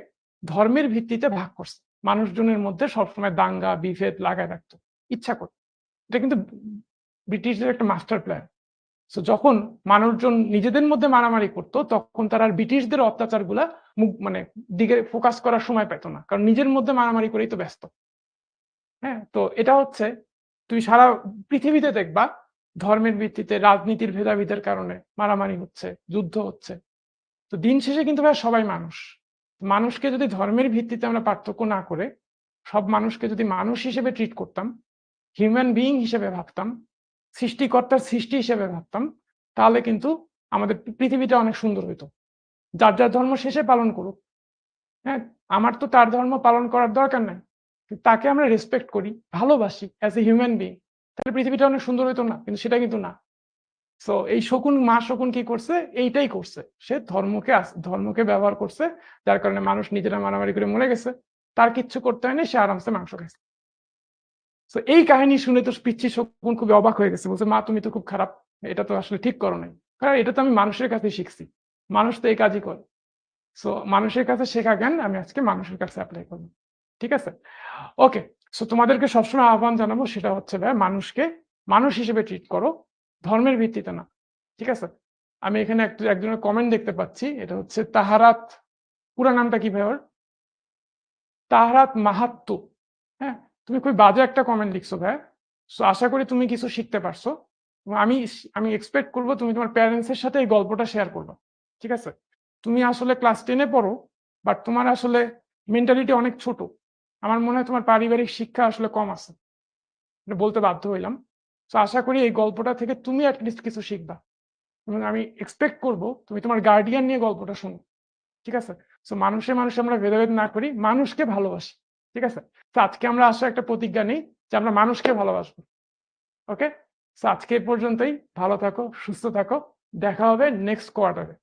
ধর্মের ভিত্তিতে ভাগ করছে। মানুষজনের মধ্যে সবসময় দাঙ্গা, বিভেদ লাগায় রাখতো ইচ্ছা করে। এটা কিন্তু ব্রিটিশদের একটা মাস্টার প্ল্যান। সো যখন মানুষজন নিজেদের মধ্যে মারামারি করত, তখন তারা আর ব্রিটিশদের অত্যাচারগুলা মানে দিকে ফোকাস করার সময় পেত না। কারণ নিজের মধ্যে মারামারি করেই তো ব্যস্ত। হ্যাঁ? তো এটা হচ্ছে তুমি সারা পৃথিবীতে দেখবা ধর্মের ভিত্তিতে রাজনীতির ভেদাভেদের কারণে মারামারি হচ্ছে, যুদ্ধ হচ্ছে। তো দিন শেষে কিন্তু ভাই সবাই মানুষ। মানুষকে যদি ধর্মের ভিত্তিতে আমরা পার্থক্য না করে সব মানুষকে যদি মানুষ হিসেবে ট্রিট করতাম, হিউম্যান বিইং হিসেবে ভাবতাম, সৃষ্টিকর্তার সৃষ্টি হিসেবে ভাবতাম, তাহলে কিন্তু আমাদের পৃথিবীটা অনেক সুন্দর হইতো। যার, যার ধর্ম শেষে পালন করুক। হ্যাঁ? আমার তো তার ধর্ম পালন করার দরকার নাই। তাকে আমরা রেসপেক্ট করি, ভালোবাসি অ্যাজ এ হিউম্যান বিইং। তাহলে পৃথিবীটা অনেক সুন্দর হইতো না? কিন্তু সেটা কিন্তু না। সো এই শকুন, মা শকুন কি করছে? এইটাই করছে। সে ধর্মকে ব্যবহার করছে। যার কারণে মানুষ নিজেরা মারামারি করে মরে গেছে। তার কিচ্ছু করতে হয়নি, সে আরামসে মাংস খাইছে। সো এই কাহিনী শুনে তো পিচ্চি শকুন খুবই অবাক হয়ে গেছে। বলছে, "মা তুমি তো খুব খারাপ। এটা তো আসলে ঠিক করো নাই।" কারণ এটা তো আমি মানুষের কাছে শিখছি। মানুষ তো এই কাজই করে। সো মানুষের কাছে শেখা জ্ঞান আমি আজকে মানুষের কাছে এপ্লাই করব। ঠিক আছে? ওকে। সো তোমাদেরকে সবসময় আহ্বান জানাবো সেটা হচ্ছে ভাই মানুষকে মানুষ হিসেবে ট্রিট করো। ধর্মের ভিত্তিতে না। ঠিক আছে? আমি এখানে একজনের কমেন্ট দেখতে পাচ্ছি। এটা হচ্ছে তাহারাত, পুরা নামটা কি ভাই ওর? তাহারাত মাহাত্তু। হ্যাঁ? তুমি খুবই বাজে একটা কমেন্ট লিখছো ভাইয়া। সো আশা করি তুমি কিছু শিখতে পারছো। এবং আমি এক্সপেক্ট করব তুমি তোমার প্যারেন্টস এর সাথে এই গল্পটা শেয়ার করবা। ঠিক আছে? তুমি আসলে ক্লাস 10 এ পড়ো, বাট তোমার আসলে মেন্টালিটি অনেক ছোট। আমার মনে হয় তোমার পারিবারিক শিক্ষা আসলে কম আছে। এটা বলতে বাধ্য হইলাম। সো আশা করি এই গল্পটা থেকে তুমি এট লিস্ট কিছু শিখবা। এবং আমি এক্সপেক্ট করব তুমি তোমার গার্ডিয়ান নিয়ে গল্পটা শোনো। ঠিক আছে? সো মানুষে আমরা ভেদাভেদ না করি, মানুষকে ভালোবাসি। ঠিক আছে? তো আজকে আমরা একটা প্রতিজ্ঞা নিই যে আমরা মানুষকে ভালোবাসবো। ওকে? সো আজকে এ পর্যন্তই। ভালো থাকো, সুস্থ থাকো। দেখা হবে নেক্সট কোয়ার্টারে।